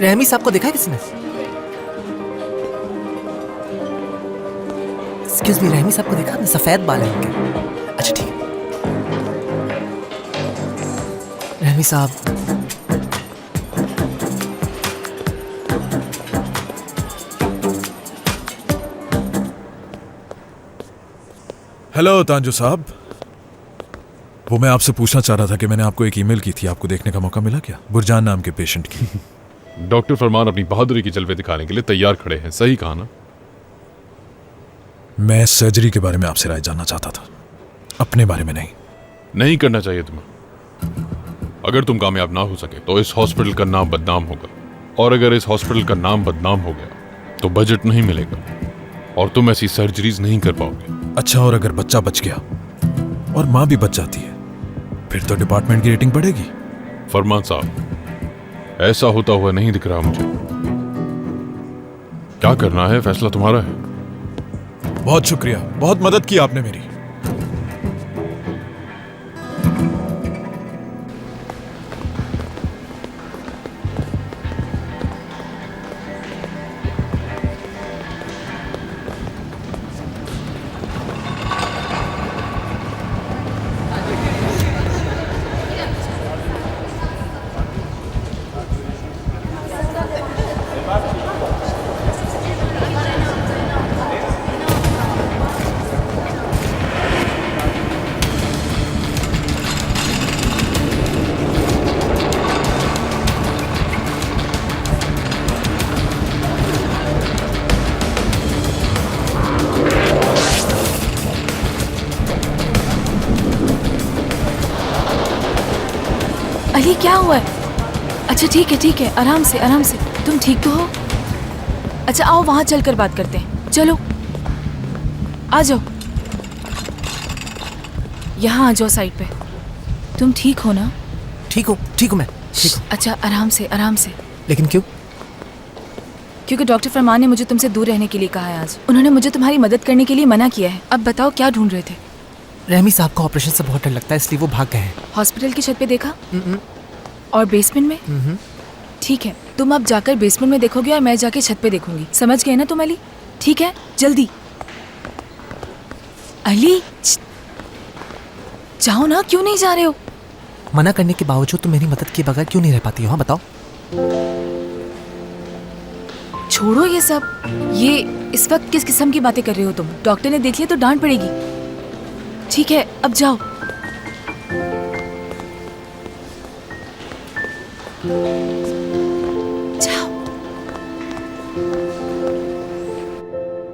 रहमी साहब को देखा है किसने? एक्सक्यूज मी, रहमी साहब को देखा आपने? सफेद बाल है उनके। अच्छा ठीक है। रहमी साहब, हेलो तांजू साहब, वो मैं आपसे पूछना चाह रहा था कि मैंने आपको एक ईमेल की थी, आपको देखने का मौका मिला क्या? बुरजान नाम के पेशेंट की। डॉक्टर फरमान अपनी बहादुरी की जलवे दिखाने के लिए तैयार खड़े हैं, सही कहा ना? मैं सर्जरी के बारे में आपसे राय जानना चाहता था, अपने बारे में नहीं। नहीं करना चाहिए तुम्हें। अगर तुम कामयाब ना हो सके तो इस हॉस्पिटल का नाम बदनाम होगा, और अगर इस हॉस्पिटल का नाम बदनाम हो गया तो बजट नहीं मिलेगा और तुम ऐसी सर्जरीज नहीं कर पाओगे। अच्छा, और अगर बच्चा बच गया और माँ भी बच जाती है, फिर तो डिपार्टमेंट की रेटिंग बढ़ेगी। फरमान साहब, ऐसा होता हुआ नहीं दिख रहा मुझे। क्या करना है फैसला तुम्हारा है। बहुत शुक्रिया, बहुत मदद की आपने मेरी। अली क्या हुआ है? अच्छा ठीक है, आराम से आराम से। तुम ठीक तो हो? अच्छा आओ वहां चलकर बात करते हैं। चलो आ जाओ, यहाँ आ जाओ साइड पे। तुम ठीक हो ना? ठीक हूँ मैं, ठीक हूँ। अच्छा आराम से आराम से। लेकिन क्यों? क्योंकि डॉक्टर फरमान ने मुझे तुमसे दूर रहने के लिए कहा है आज। उन्होंने मुझे तुम्हारी मदद करने के लिए मना किया है। अब बताओ क्या ढूंढ रहे थे? रहमी साहब को ऑपरेशन से बहुत डर लगता है, इसलिए वो भाग गए हैं। हॉस्पिटल की छत पे देखा? और बेसमेंट में? ठीक है, तुम अब जाकर बेसमेंट में देखोगे और मैं जाके छत पे देखूंगी। समझ गए ना तुम अली? ठीक है, जल्दी। अली जाओ ना, क्यों नहीं जा रहे हो? मना करने के बावजूद तुम मेरी मदद किए बगैर क्यों नहीं रह पाती हो? हाँ बताओ। छोड़ो ये सब। ये इस वक्त किस किस्म की बातें कर रहे हो तुम? डॉक्टर ने देख लिया तो डांट पड़ेगी। ठीक है, अब जाओ। जाओ।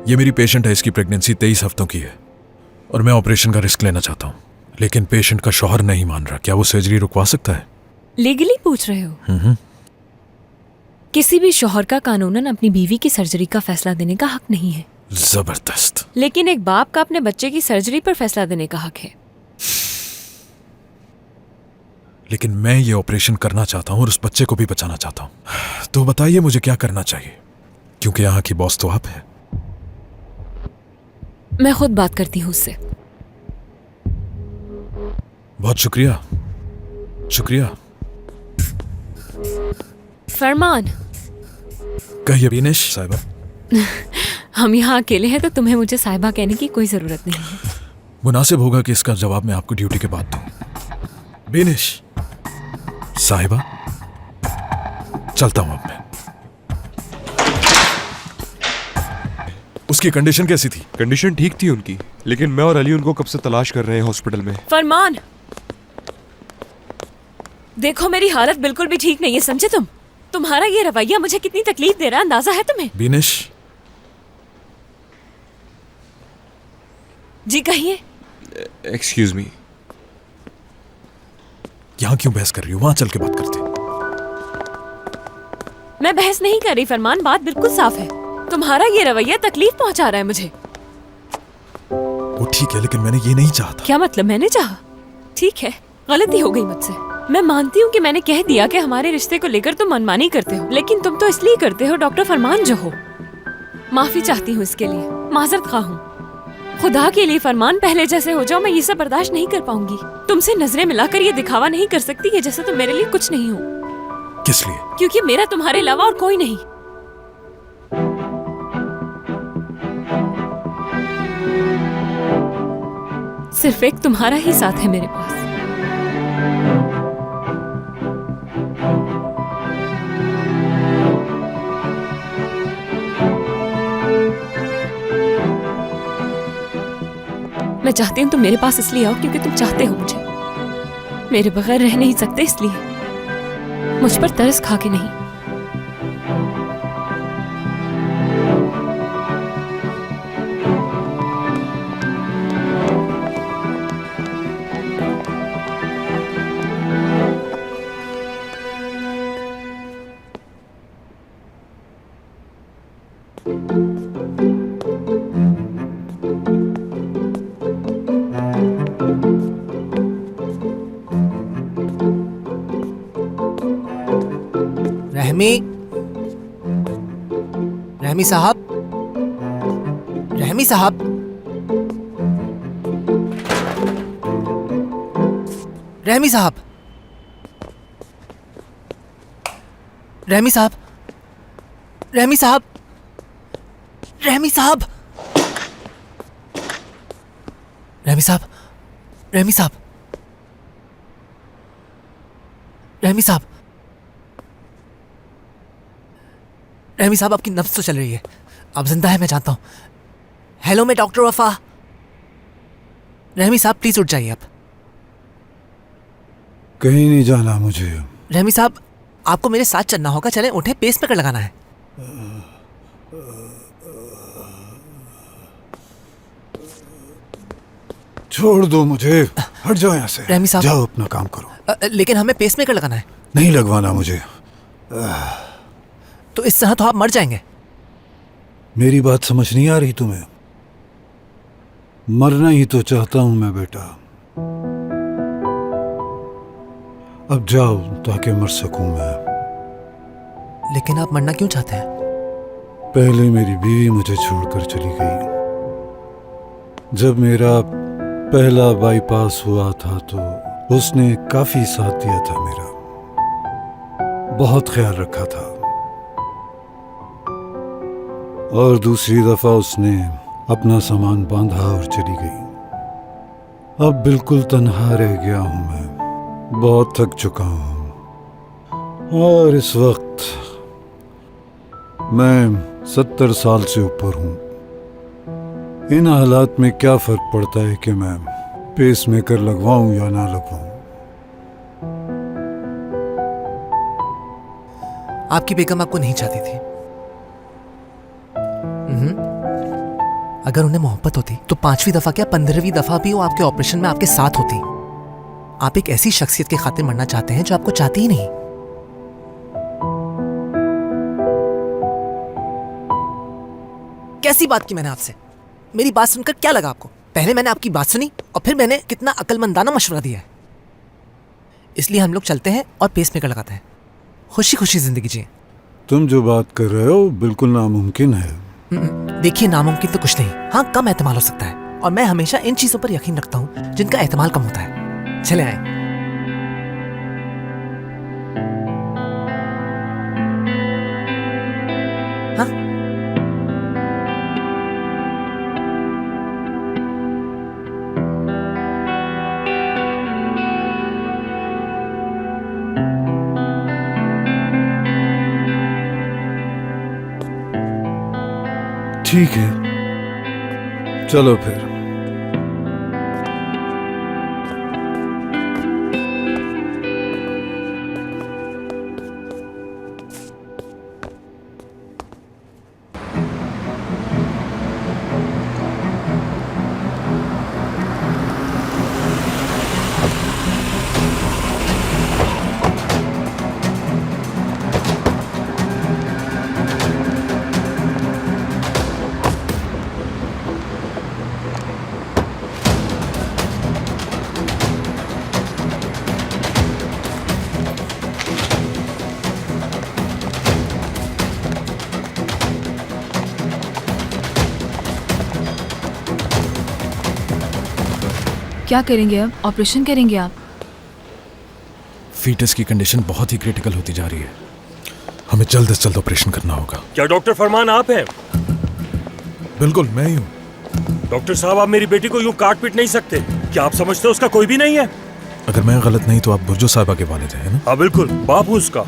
ये मेरी पेशेंट है, इसकी प्रेगनेंसी 23 हफ्तों की है और मैं ऑपरेशन का रिस्क लेना चाहता हूँ, लेकिन पेशेंट का शौहर नहीं मान रहा। क्या वो सर्जरी रुकवा सकता है? लीगली पूछ रहे हो? किसी भी शौहर का कानूनन अपनी बीवी की सर्जरी का फैसला देने का हक नहीं है। जबरदस्त। लेकिन एक बाप का अपने बच्चे की सर्जरी पर फैसला देने का हक है। लेकिन मैं ये ऑपरेशन करना चाहता हूँ और उस बच्चे को भी बचाना चाहता हूँ। तो बताइए मुझे क्या करना चाहिए, क्योंकि यहाँ की बॉस तो आप हैं। मैं खुद बात करती हूँ उससे। बहुत शुक्रिया। शुक्रिया। फरमान। कहिए बीनेश साहिबा। हम यहाँ अकेले हैं तो तुम्हें मुझे साहिबा कहने की कोई जरूरत नहीं है। मुनासिब होगा कि इसका जवाब मैं आपको ड्यूटी के बाद दूं। बीनेश साहिबा, चलता हूं अब मैं। उसकी कंडीशन कैसी थी? कंडीशन ठीक थी उनकी, लेकिन मैं और अली उनको कब से तलाश कर रहे हैं हॉस्पिटल में। फरमान, देखो मेरी हालत बिल्कुल भी ठीक नहीं है, समझे तुम? तुम्हारा ये रवैया मुझे कितनी तकलीफ दे रहा है, अंदाजा है तुम्हें? बीनेश। जी कहिए। Excuse me. यहां क्यों बहस कर रही हो? वहां चल के बात करते। मैं बहस नहीं कर रही फरमान, बात बिल्कुल साफ है। तुम्हारा ये रवैया तकलीफ पहुंचा रहा है मुझे। वो ठीक है, लेकिन मैंने ये नहीं चाहा था। क्या मतलब मैंने चाहा? ठीक है, गलती हो गई मुझसे। मैं मानती हूँ कि मैंने कह दिया कि हमारे रिश्ते को लेकर तुम मनमानी करते हो, लेकिन तुम तो इसलिए करते हो डॉक्टर फरमान जो हो। माफी चाहती हूँ इसके लिए, माजरत खा हूँ। खुदा के लिए फरमान, पहले जैसे हो जाओ, मैं ये सब बर्दाश्त नहीं कर पाऊंगी। तुमसे नजरें मिलाकर ये दिखावा नहीं कर सकती कि जैसे तुम मेरे लिए कुछ नहीं हो। किस लिए? क्योंकि मेरा तुम्हारे अलावा और कोई नहीं। सिर्फ एक तुम्हारा ही साथ है मेरे पास। मैं चाहती हूँ तुम मेरे पास इसलिए आओ क्योंकि तुम चाहते हो मुझे। मेरे बगैर रह नहीं सकते इसलिए, मुझ पर तरस खा के नहीं। रहमी साहब, रहमी साहब, रहमी साहब, रहमी साहब, रहमी साहब, रहमी साहब, रहमी साहब, रहमी साहब, रहमी साहब, रहमी साहब, आपकी नब्ज तो चल रही है, आप जिंदा है मैं जानता हूं। हेलो, मैं डॉक्टर वफा। रहमी साहब प्लीज उठ जाइए आप। कहीं नहीं जाना मुझे। रहमी साहब आपको मेरे साथ चलना होगा, चलें उठे, पेस मेकर लगाना है। छोड़ दो मुझे, हट जाओ यहाँ से। रहमी साहब, जाओ अपना काम करो। लेकिन हमें पेस मेकर लगाना है। नहीं लगवाना मुझे। तो इस तरह तो आप मर जाएंगे। मेरी बात समझ नहीं आ रही तुम्हें? मरना ही तो चाहता हूं मैं बेटा। अब जाओ ताकि मर सकूं मैं। लेकिन आप मरना क्यों चाहते हैं? पहले मेरी बीवी मुझे छोड़कर चली गई। जब मेरा पहला बाईपास हुआ था तो उसने काफी साथ दिया था मेरा, बहुत ख्याल रखा था। और दूसरी दफा उसने अपना सामान बांधा और चली गई। अब बिल्कुल तन्हा रह गया हूं मैं, बहुत थक चुका हूं। और इस वक्त मैं 70 साल से ऊपर हूं। इन हालात में क्या फर्क पड़ता है कि मैं पेस मेकर लगवाऊं या ना लगवाऊं? आपकी बेगम आपको नहीं चाहती थी। अगर उन्हें मोहब्बत होती तो 5वीं दफा क्या 15वीं दफा भी वो आपके ऑपरेशन में आपके साथ होती। आप एक ऐसी शख्सियत की खातिर मरना चाहते हैं जो आपको चाहती ही नहीं। कैसी बात की मैंने आपसे? मेरी बात सुनकर क्या लगा आपको? पहले मैंने आपकी बात सुनी और फिर मैंने कितना अक्लमंदाना मशवरा दिया है। इसलिए हम लोग चलते हैं और पेस मेकर लगाते हैं, खुशी खुशी जिंदगी जिए। तुम जो बात कर रहे हो बिल्कुल नामुमकिन है। देखिए, नामुमकिन तो कुछ नहीं, हाँ कम एहतमाल हो सकता है। और मैं हमेशा इन चीजों पर यकीन रखता हूं जिनका एहतमाल कम होता है। चले आए। हाँ? ठीक है, चलो फिर। क्या करेंगे अब? ऑपरेशन करेंगे आप? फीटस की कंडीशन बहुत ही क्रिटिकल होती जा रही है। हमें जल्द से जल्द ऑपरेशन करना होगा। क्या डॉक्टर फरमान आप हैं? बिल्कुल मैं ही हूँ। डॉक्टर साहब, आप मेरी बेटी को यूं काट पीट नहीं सकते। क्या आप समझते हो उसका कोई भी नहीं है? अगर मैं गलत नहीं तो आप बुर्जो साहिबा के वालिद हैं ना? हाँ बिल्कुल, बाप हूँ उसका।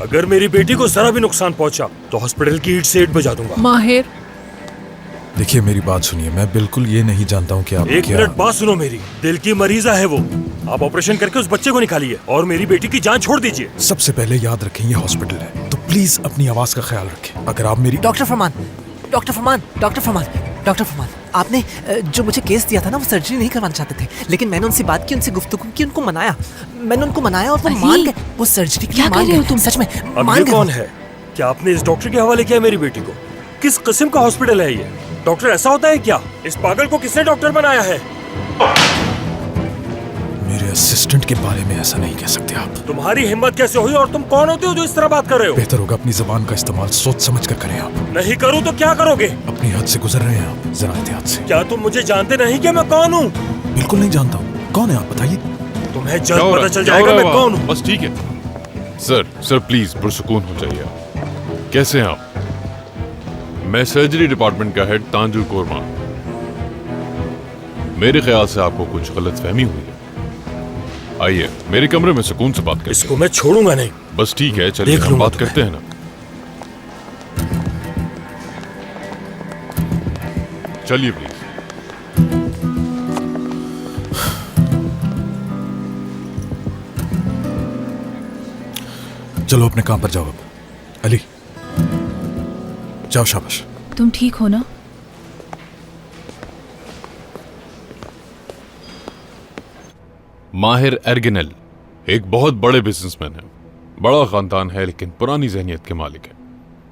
अगर मेरी बेटी को जरा भी नुकसान पहुंचा तो हॉस्पिटल की ईंट से ईंट बजा दूंगा। माहिर, देखिए मेरी बात सुनिए, मैं बिल्कुल ये नहीं जानता हूँ कि आप एक क्या... मिनट बात सुनो मेरी। दिल की मरीजा है वो। आप ऑपरेशन करके उस बच्चे को निकालिए और मेरी बेटी की जान छोड़ दीजिए। सबसे पहले याद रखें ये हॉस्पिटल है, तो प्लीज अपनी आवाज का ख्याल रखें। अगर आप मेरी... डॉक्टर फरमान, डॉक्टर फरमान, डॉक्टर फरमान, डॉक्टर फरमान, आपने जो मुझे केस दिया था ना, वो सर्जरी नहीं करवाना चाहते थे, लेकिन मैंने उनसे बात की, उनसे गुफ्तगू की, उनको मनाया। मैंने उनको मनाया और वो मान गए। वो सर्जरी के लिए मान गए। तुम सच में अब ये कौन है? क्या आपने इस डॉक्टर के हवाले किया मेरी बेटी को? किस किस्म का हॉस्पिटल है ये? डॉक्टर ऐसा होता है क्या? इस पागल को किसने डॉक्टर बनाया है? मेरे असिस्टेंट के बारे में ऐसा नहीं कह सकते आप। तुम्हारी हिम्मत कैसे हुई और तुम कौन होते हो जो इस तरह बात कर रहे हो? बेहतर होगा अपनी जबान का इस्तेमाल सोच समझ कर करें आप। नहीं करूँ तो क्या करोगे? अपनी हद से गुजर रहे हैं आप, जरा एहतियात से। क्या तुम मुझे जानते नहीं कि मैं कौन हूँ? बिल्कुल नहीं जानता हूँ। कौन है आप बताइए? तुम्हें जल्द पता चल जाएगा मैं कौन हूँ। बस ठीक है सर प्लीज पुरसुकून हो जाइए आप। कैसे हैं आप? मैं सर्जरी डिपार्टमेंट का हेड तांजुल कोरमा। मेरे ख्याल से आपको कुछ गलतफहमी हुई है। आइए मेरे कमरे में सुकून से बात करते हैं। इसको मैं छोड़ूंगा नहीं। बस ठीक है, चलिए हम बात करते हैं ना। चलिए प्लीज। चलो अपने काम पर जाओ अब। अली जाओ, शाबाश। तुम ठीक हो ना? माहिर एर्गिनेल एक बहुत बड़े बिजनेसमैन है। बड़ा खानदान है लेकिन पुरानी जहनियत के मालिक है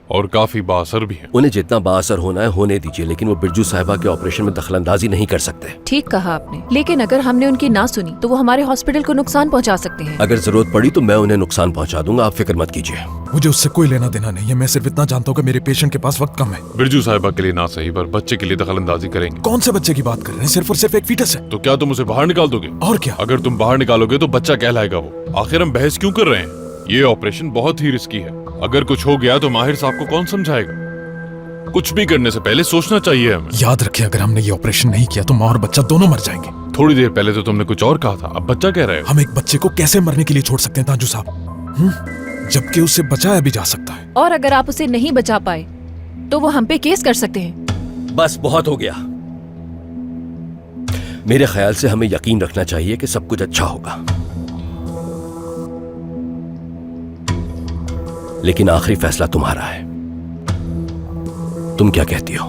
और काफी बाअसर भी है। उन्हें जितना बाअसर होना है होने दीजिए, लेकिन वो बिरजू साहिबा के ऑपरेशन में दखलंदाजी नहीं कर सकते। ठीक कहा आपने, लेकिन अगर हमने उनकी ना सुनी तो वो हमारे हॉस्पिटल को नुकसान पहुंचा सकते हैं। अगर जरूरत पड़ी तो मैं उन्हें नुकसान पहुंचा दूंगा, आप फिक्र मत कीजिए। मुझे उससे कोई लेना देना नहीं है। मैं सिर्फ इतना जानता हूँ कि मेरे पेशेंट के पास वक्त कम है। बिरजू साहिबा के लिए ना सही पर बच्चे के लिए दखलंदाजी करेंगे। कौन से बच्चे की बात कर रहे हैं? सिर्फ और सिर्फ एक फीटस है। तो क्या तुम उसे बाहर निकाल दोगे? और क्या? अगर तुम बाहर निकालोगे तो बच्चा कहलाएगा वो। आखिर हम बहस क्यों कर रहे हैं? ये ऑपरेशन बहुत ही रिस्की है। अगर कुछ हो गया तो माहिर साहब को कौन समझाएगा? कुछ भी करने से पहले सोचना चाहिए हमें। याद रखिए, अगर हमने ये ऑपरेशन नहीं किया तो माँ और बच्चा दोनों मर जाएंगे। थोड़ी देर पहले तो तुमने कुछ और कहा था, अब बच्चा कह रहे हो। हम एक बच्चे को कैसे मरने के लिए छोड़ सकते हैं ताजू साहब? जबकि उसे बचाया भी जा सकता है। और अगर आप उसे नहीं बचा पाए तो वो हम पे केस कर सकते हैं। बस बहुत हो गया। मेरे ख्याल से हमें यकीन रखना चाहिए कि सब कुछ अच्छा होगा, लेकिन आखिरी फैसला तुम्हारा है। तुम क्या कहती हो?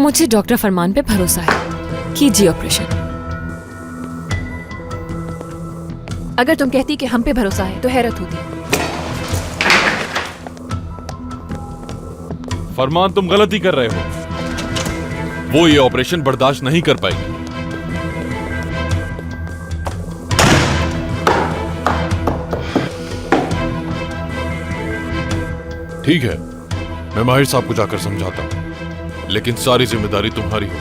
मुझे डॉक्टर फरमान पे भरोसा है। कीजिए ऑपरेशन। अगर तुम कहती कि हम पे भरोसा है तो हैरत होती। फरमान, तुम गलती कर रहे हो। वो ये ऑपरेशन बर्दाश्त नहीं कर पाएगी। ठीक है, मैं माहिर साहब को जाकर समझाता हूं, लेकिन सारी जिम्मेदारी तुम्हारी हो।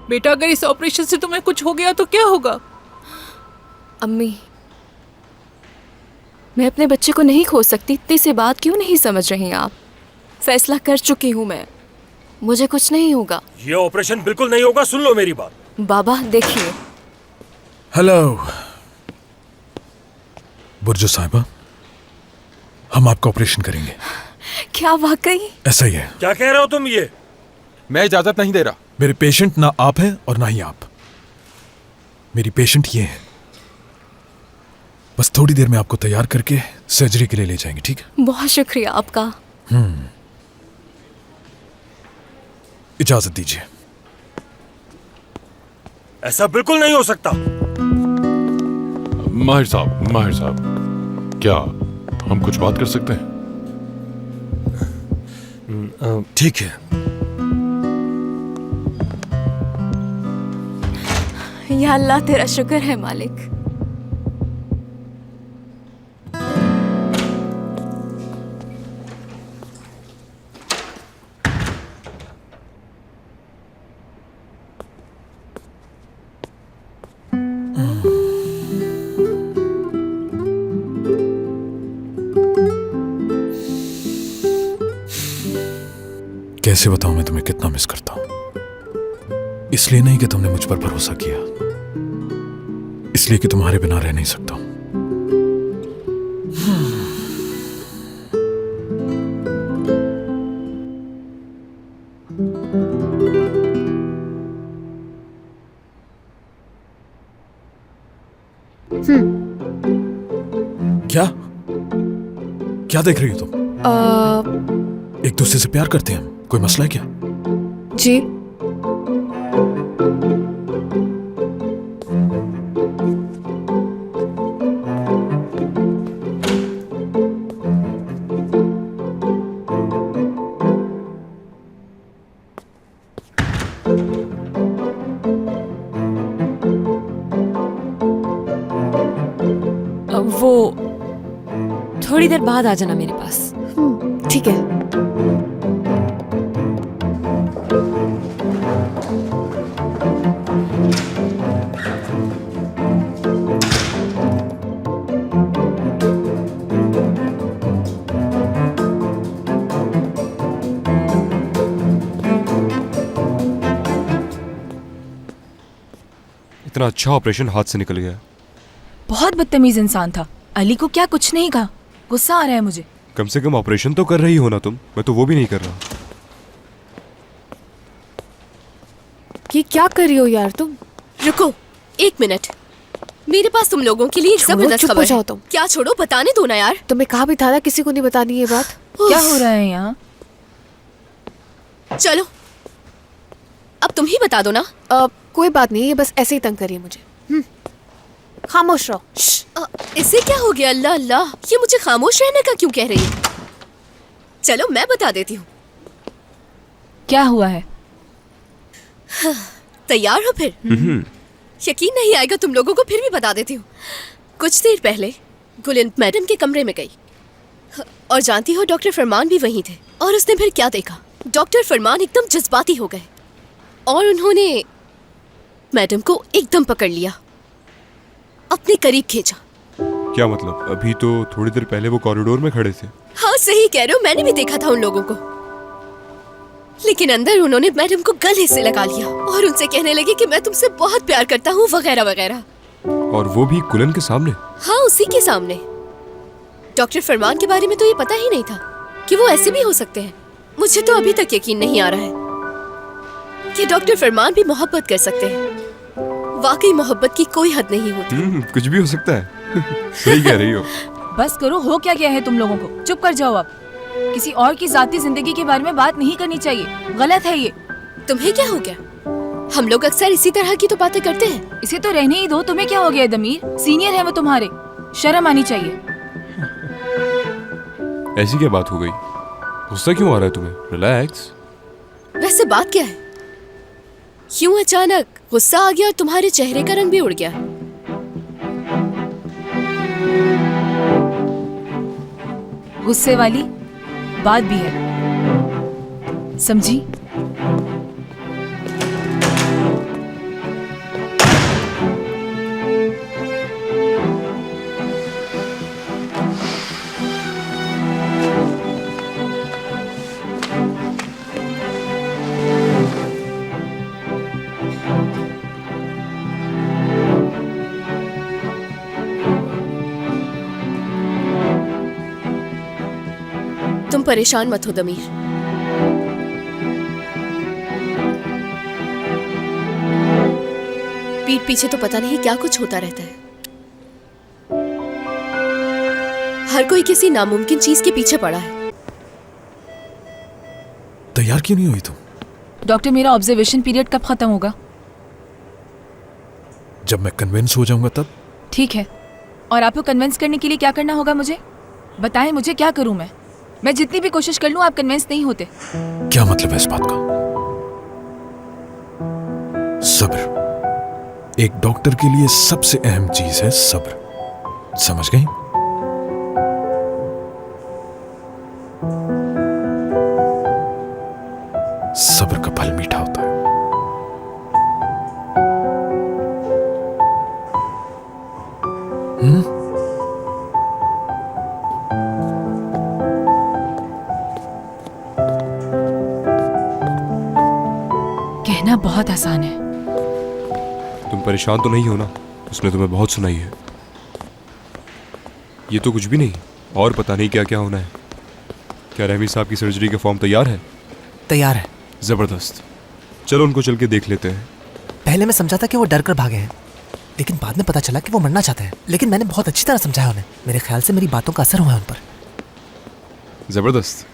बेटा, अगर इस ऑपरेशन से तुम्हें कुछ हो गया तो क्या होगा? अम्मी, मैं अपने बच्चे को नहीं खो सकती। इतनी सी बात क्यों नहीं समझ रही आप? फैसला कर चुकी हूँ मैं, मुझे कुछ नहीं होगा। ये ऑपरेशन बिल्कुल नहीं होगा, सुन लो मेरी बात। बाबा देखिए। हेलो बुर्जो साहिबा, हम आपका ऑपरेशन करेंगे। क्या वाकई? ऐसा ही है। क्या कह रहे हो तुम? ये मैं इजाजत नहीं दे रहा। मेरे पेशेंट ना आप हैं और ना ही आप। मेरी पेशेंट ये है। बस थोड़ी देर में आपको तैयार करके सर्जरी के लिए ले जाएंगे, ठीक है? बहुत शुक्रिया आपका। इजाजत दीजिए। ऐसा बिल्कुल नहीं हो सकता। माहिर साहब, क्या हम कुछ बात कर सकते हैं? ठीक है। या अल्लाह तेरा शुक्र है मालिक। कैसे बताऊं मैं तुम्हें कितना मिस करता हूं। इसलिए नहीं कि तुमने मुझ पर भरोसा किया, इसलिए कि तुम्हारे बिना रह नहीं सकता हूं। क्या क्या देख रही हो तुम? एक दूसरे से प्यार करते हैं हम, कोई मसला है क्या? जी वो थोड़ी देर बाद आ जाना मेरे पास। ठीक है। इतना अच्छा ऑपरेशन हाथ से निकल गया। बहुत बदतमीज इंसान था। अली को क्या कुछ नहीं कहा। गुस्सा आ रहा है मुझे। कम से कम ऑपरेशन तो कर रही हो ना तुम, मैं तो वो भी नहीं कर रहा। ये क्या कर रही हो यार तुम? रुको 1 मिनट, मेरे पास तुम लोगों के लिए एक छोड़ो, जबरदस्त चुप हो खबर जाओ है। तुम। क्या छोड़ो, बताने दो ना यार। तुम्हें कहा भी था ना किसी को नहीं बतानी ये बात। क्या हो रहा है यहाँ? चलो अब तुम ही बता दो ना। कोई बात नहीं, ये बस ऐसे ही तंग करिए मुझे। खामोश रहो। इसे क्या हो गया? अल्लाह अल्लाह, ये मुझे खामोश रहने का क्यों कह रही है? चलो मैं बता देती हूँ। क्या हुआ है? तैयार हो फिर? यकीन नहीं आएगा तुम लोगों को, फिर भी बता देती हूँ। कुछ देर पहले गुलिन मैडम के कमरे में गई और जानती हो डॉक्टर फरमान भी वहीं थे। और उसने फिर क्या देखा? डॉक्टर फरमान एकदम जज्बाती हो गए और उन्होंने मैडम को एकदम पकड़ लिया, अपने करीब खींचा। क्या मतलब? अभी तो थोड़ी देर पहले वो कॉरिडोर में खड़े थे। हाँ सही कह रहे हो, मैंने भी देखा था उन लोगों को। लेकिन अंदर उन्होंने मैडम को गले से लगा लिया और उनसे कहने लगे कि मैं तुमसे बहुत प्यार करता हूँ वगैरह वगैरह। और वो भी कुलन के सामने? हाँ उसी के सामने। डॉक्टर फरमान के बारे में तो ये पता ही नहीं था कि वो ऐसे भी हो सकते हैं। मुझे तो अभी तक यकीन नहीं आ रहा है कि डॉक्टर फरमान भी मोहब्बत कर सकते हैं। वाकई मोहब्बत की कोई हद नहीं होती। कुछ भी हो सकता है। सही कह रही हो। बस करो, हो क्या गया है तुम लोगों को? चुप कर जाओ अब। किसी और की जाती जिंदगी के बारे में बात नहीं करनी चाहिए, गलत है ये। तुम्हें क्या हो गया? हम लोग अक्सर इसी तरह की तो बातें करते हैं। इसे तो रहने ही दो। तुम्हें क्या हो गया दमीर? सीनियर है वो तुम्हारे, शर्म आनी चाहिए। ऐसी क्या बात हो गई? गुस्सा क्यों आ रहा है तुम्हें? रिलैक्स। वैसे बात क्या है? क्यों अचानक गुस्सा आ गया और तुम्हारे चेहरे का रंग भी उड़ गया? गुस्से वाली बात भी है, समझी? तुम परेशान मत हो दमीर। पीठ पीछे तो पता नहीं क्या कुछ होता रहता है। हर कोई किसी नामुमकिन चीज के पीछे पड़ा है। तैयार क्यों नहीं हुई तुम? डॉक्टर, मेरा ऑब्जर्वेशन पीरियड कब खत्म होगा? जब मैं कन्विंस हो जाऊंगा तब। ठीक है। और आपको कन्विंस करने के लिए क्या करना होगा मुझे? बताएं मुझे, क्या करूं मैं? मैं जितनी भी कोशिश कर लूं आप कन्विंस नहीं होते। क्या मतलब है इस बात का? सब्र। एक डॉक्टर के लिए सबसे अहम चीज है सब्र। समझ गई? सब्र का फल मीठा होता है। कहना बहुत आसान है। तुम परेशान तो नहीं हो ना? उसने तुम्हें बहुत सुनाई है। ये तो कुछ भी नहीं, और पता नहीं क्या क्या होना है। क्या रहमी साहब की सर्जरी का फॉर्म तैयार है? तैयार है। जबरदस्त। चलो उनको चल के देख लेते हैं। पहले मैं समझा था कि वो डर कर भागे हैं, लेकिन बाद में पता चला कि वो मरना चाहते हैं। लेकिन मैंने बहुत अच्छी तरह समझाया उन्हें। मेरे ख्याल से मेरी बातों का असर हुआ है उन पर। जबरदस्त।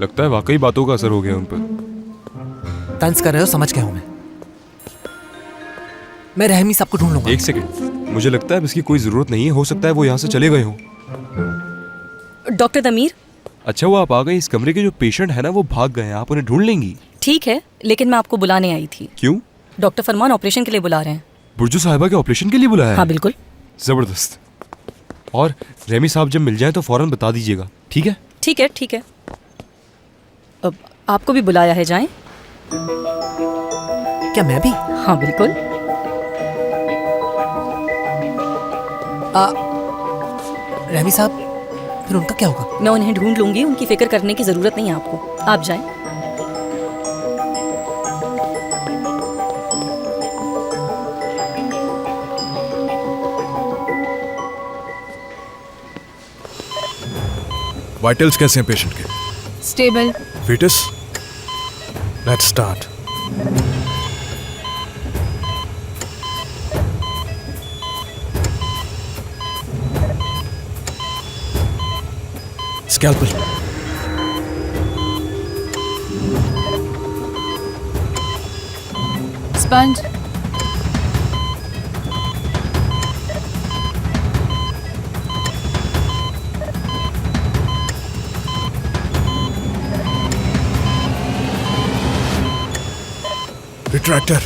लगता है वाकई बातों का असर हो गया उन पर। तंज कर रहे हो, समझ गया हूं मैं रहमी साहब को ढूंढ लूंगा। एक सेकंड, मुझे लगता है इसकी कोई जरूरत नहीं है। हो सकता है वो यहाँ से चले गए हों। Doctor Damir. अच्छा वो आप आ गए। इस कमरे के जो पेशेंट है ना वो भाग गए हैं, आप उन्हें ढूंढ लेंगी? ठीक है, लेकिन मैं आपको बुलाने आई थी। क्यों? डॉक्टर फरमान ऑपरेशन के लिए बुला रहे हैं। बुर्जू साहिबा के ऑपरेशन के लिए बुलाया है? हाँ बिल्कुल। जबरदस्त। और रहमी साहब जब मिल जाए तो फौरन बता दीजिएगा, ठीक है? ठीक है ठीक है। अब आपको भी बुलाया है, जाएं। क्या मैं भी? हाँ बिल्कुल। रहमी साहब, फिर उनका क्या होगा? मैं उन्हें ढूंढ लूंगी, उनकी फिक्र करने की जरूरत नहीं है आपको। आप जाएं। वाइटल्स कैसे हैं पेशेंट के? Stable. Foetus? Let's start. Scalpel. Sponge. Retractor.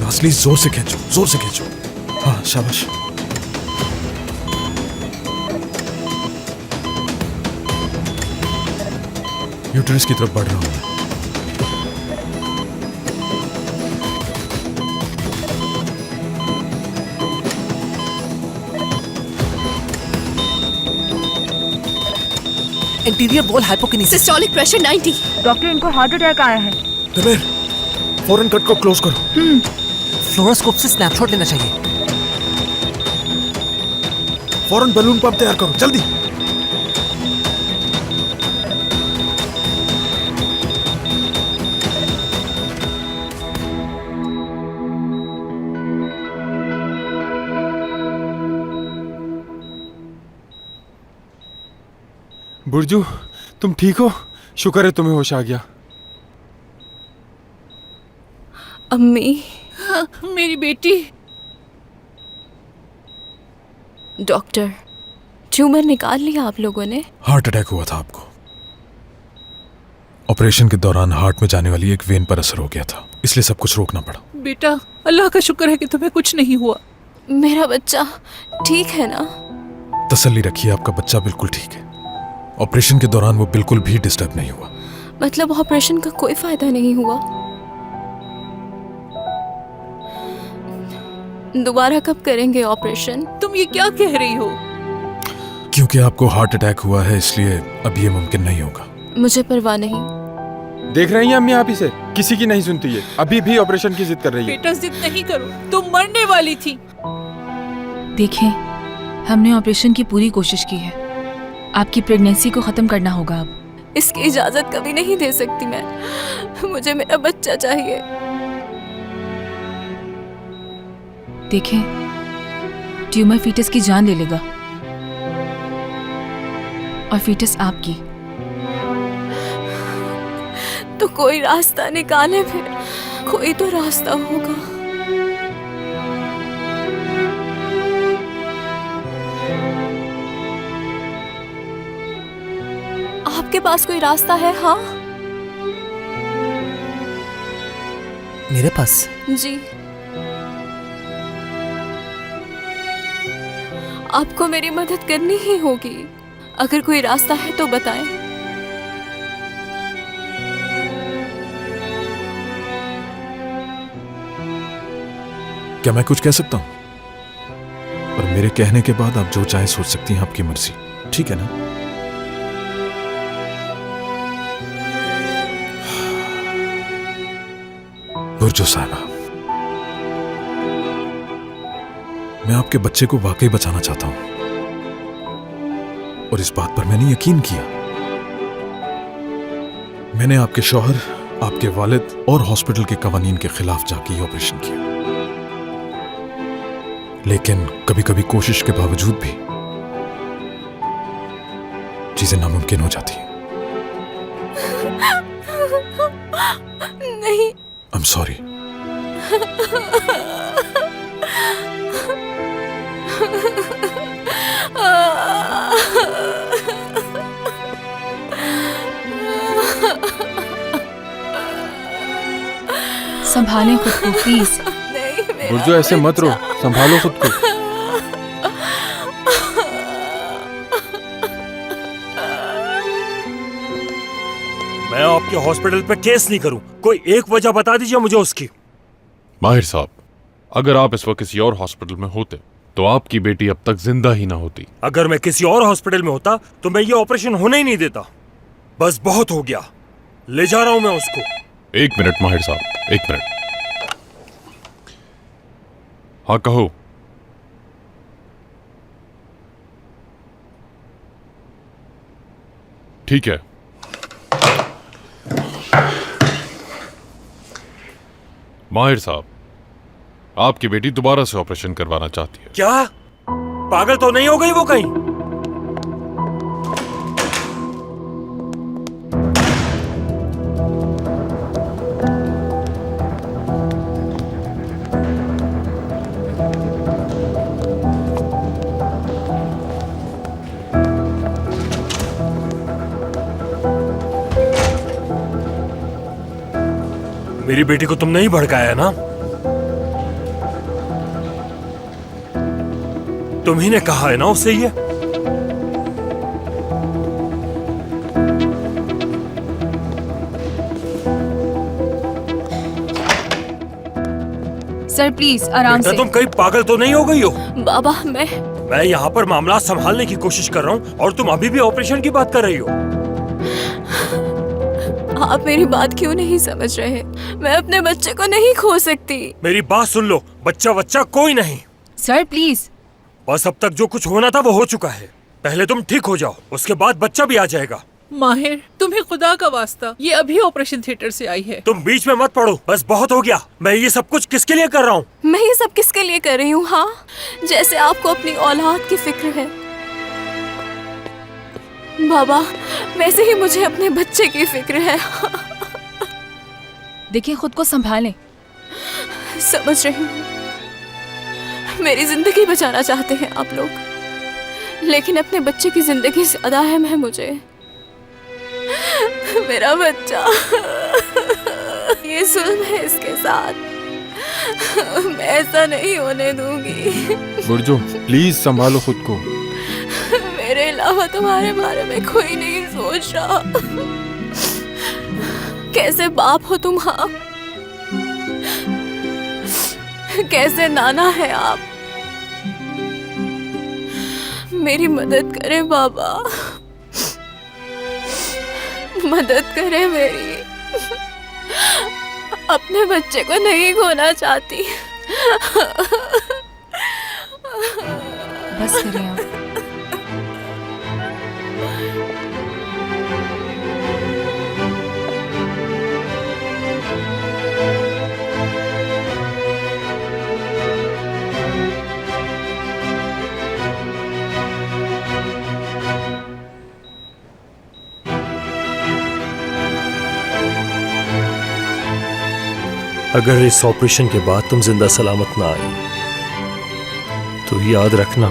नासली जोर से खींचो, जोर से खींचो। हाँ शाबाश। यूट्रस की तरफ बढ़ रहा हूं। Interior wall hypokinesis. Systolic pressure 90। Doctor, इनको हार्ट अटैक आया है। दबेर, फौरन कट को क्लोज करो। फ्लोरोस्कोप से स्नैपशॉट लेना चाहिए। फौरन बलून पंप तैयार करो, जल्दी। बुर्जू, तुम ठीक हो? शुक्र है तुम्हें होश आ गया। अम्मी। मेरी बेटी। डॉक्टर, ट्यूमर निकाल लिया आप लोगों ने? हार्ट अटैक हुआ था आपको। ऑपरेशन के दौरान हार्ट में जाने वाली एक वेन पर असर हो गया था, इसलिए सब कुछ रोकना पड़ा। बेटा, अल्लाह का शुक्र है कि तुम्हें कुछ नहीं हुआ। मेरा बच्चा ठीक है ना? तसल्ली रखिए, आपका बच्चा बिल्कुल ठीक है। ऑपरेशन के दौरान वो बिल्कुल भी डिस्टर्ब नहीं हुआ। मतलब ऑपरेशन का कोई फायदा नहीं हुआ? दोबारा कब करेंगे ऑपरेशन? तुम ये क्या कह रही हो? क्योंकि आपको हार्ट अटैक हुआ है, इसलिए अब ये मुमकिन नहीं होगा। मुझे परवाह नहीं। देख रही हैं अम्मी आप इसे? किसी की नहीं सुनती है, अभी भी ऑपरेशन की जिद कर रही है। बेटा जिद नहीं करो, तुम मरने वाली थी। देखें, हमने ऑपरेशन की पूरी कोशिश की है। आपकी प्रेगनेंसी को खत्म करना होगा अब। इसकी इजाजत कभी नहीं दे सकती मैं। मुझे मेरा बच्चा चाहिए। देखें, ट्यूमर फीटस की जान ले लेगा और फीटस आपकी। तो कोई रास्ता निकाले फिर, कोई तो रास्ता होगा। आपके पास कोई रास्ता है? हाँ मेरे पास? जी। आपको मेरी मदद करनी ही होगी। अगर कोई रास्ता है तो बताएं। क्या मैं कुछ कह सकता हूं? और मेरे कहने के बाद आप जो चाहे सोच सकती हैं, आपकी मर्जी, ठीक है ना? बुर्जो साहिबा, मैं आपके बच्चे को वाकई बचाना चाहता हूं और इस बात पर मैंने यकीन किया। मैंने आपके शौहर, आपके वालिद और हॉस्पिटल के कवानीन के खिलाफ जाके ये ऑपरेशन किया, लेकिन कभी कभी कोशिश के बावजूद भी चीजें नामुमकिन हो जाती हैं। नहीं। I am sorry. संभालें खुद को प्लीज। बुर्जो ऐसे मत रो, संभालो खुद को। मैं आपके हॉस्पिटल पे केस नहीं करूं। कोई एक वजह बता दीजिए मुझे उसकी। माहिर साहब, अगर आप इस वक्त किसी और हॉस्पिटल में होते तो आपकी बेटी अब तक जिंदा ही ना होती। अगर मैं किसी और हॉस्पिटल में होता तो मैं ये ऑपरेशन होने ही नहीं देता। बस बहुत हो गया, ले जा रहा हूं मैं उसको। एक मिनट माहिर साहब, एक मिनट। हाँ कहो। ठीक है। माहिर साहब, आपकी बेटी दोबारा से ऑपरेशन करवाना चाहती है। क्या? पागल तो नहीं हो गई वो कहीं? मेरी बेटी को तुमने ही भड़काया है ना? तुम ही ने कहा है ना उससे ये? सर प्लीज आराम से। तुम कहीं पागल तो नहीं हो गई हो? बाबा मैं यहाँ पर मामला संभालने की कोशिश कर रहा हूँ और तुम अभी भी ऑपरेशन की बात कर रही हो। आप मेरी बात क्यों नहीं समझ रहे? मैं अपने बच्चे को नहीं खो सकती। मेरी बात सुन लो, बच्चा कोई नहीं। Sir please. बस अब तक जो कुछ होना था वो हो चुका है। पहले तुम ठीक हो जाओ, उसके बाद बच्चा भी आ जाएगा। माहिर, तुम्हें खुदा का वास्ता, ये अभी ऑपरेशन थिएटर से आई है। तुम बीच में मत पड़ो, बस बहुत हो गया। मैं ये सब कुछ किसके लिए कर रहा हूँ? मैं ये सब किसके लिए कर रही हूँ? हाँ, जैसे आपको अपनी औलाद की फिक्र है बाबा, वैसे ही मुझे अपने बच्चे की फिक्र है। देखिए, खुद को संभालें। समझ रही हूँ, मेरी जिंदगी बचाना चाहते हैं आप लोग, लेकिन अपने बच्चे की जिंदगी ज्यादा अहम है मुझे। मेरा बच्चा, ये जुल्म है इसके साथ। मैं ऐसा नहीं होने दूंगी। बुर्जो प्लीज संभालो खुद को। मेरे अलावा तुम्हारे बारे में कोई नहीं सोच रहा। कैसे बाप हो तुम? हाँ, कैसे नाना है आप? मेरी मदद करें बाबा, मदद करें मेरी। अपने बच्चे को नहीं खोना चाहती। बस करें आप। अगर इस ऑपरेशन के बाद तुम जिंदा सलामत ना आई तो याद रखना,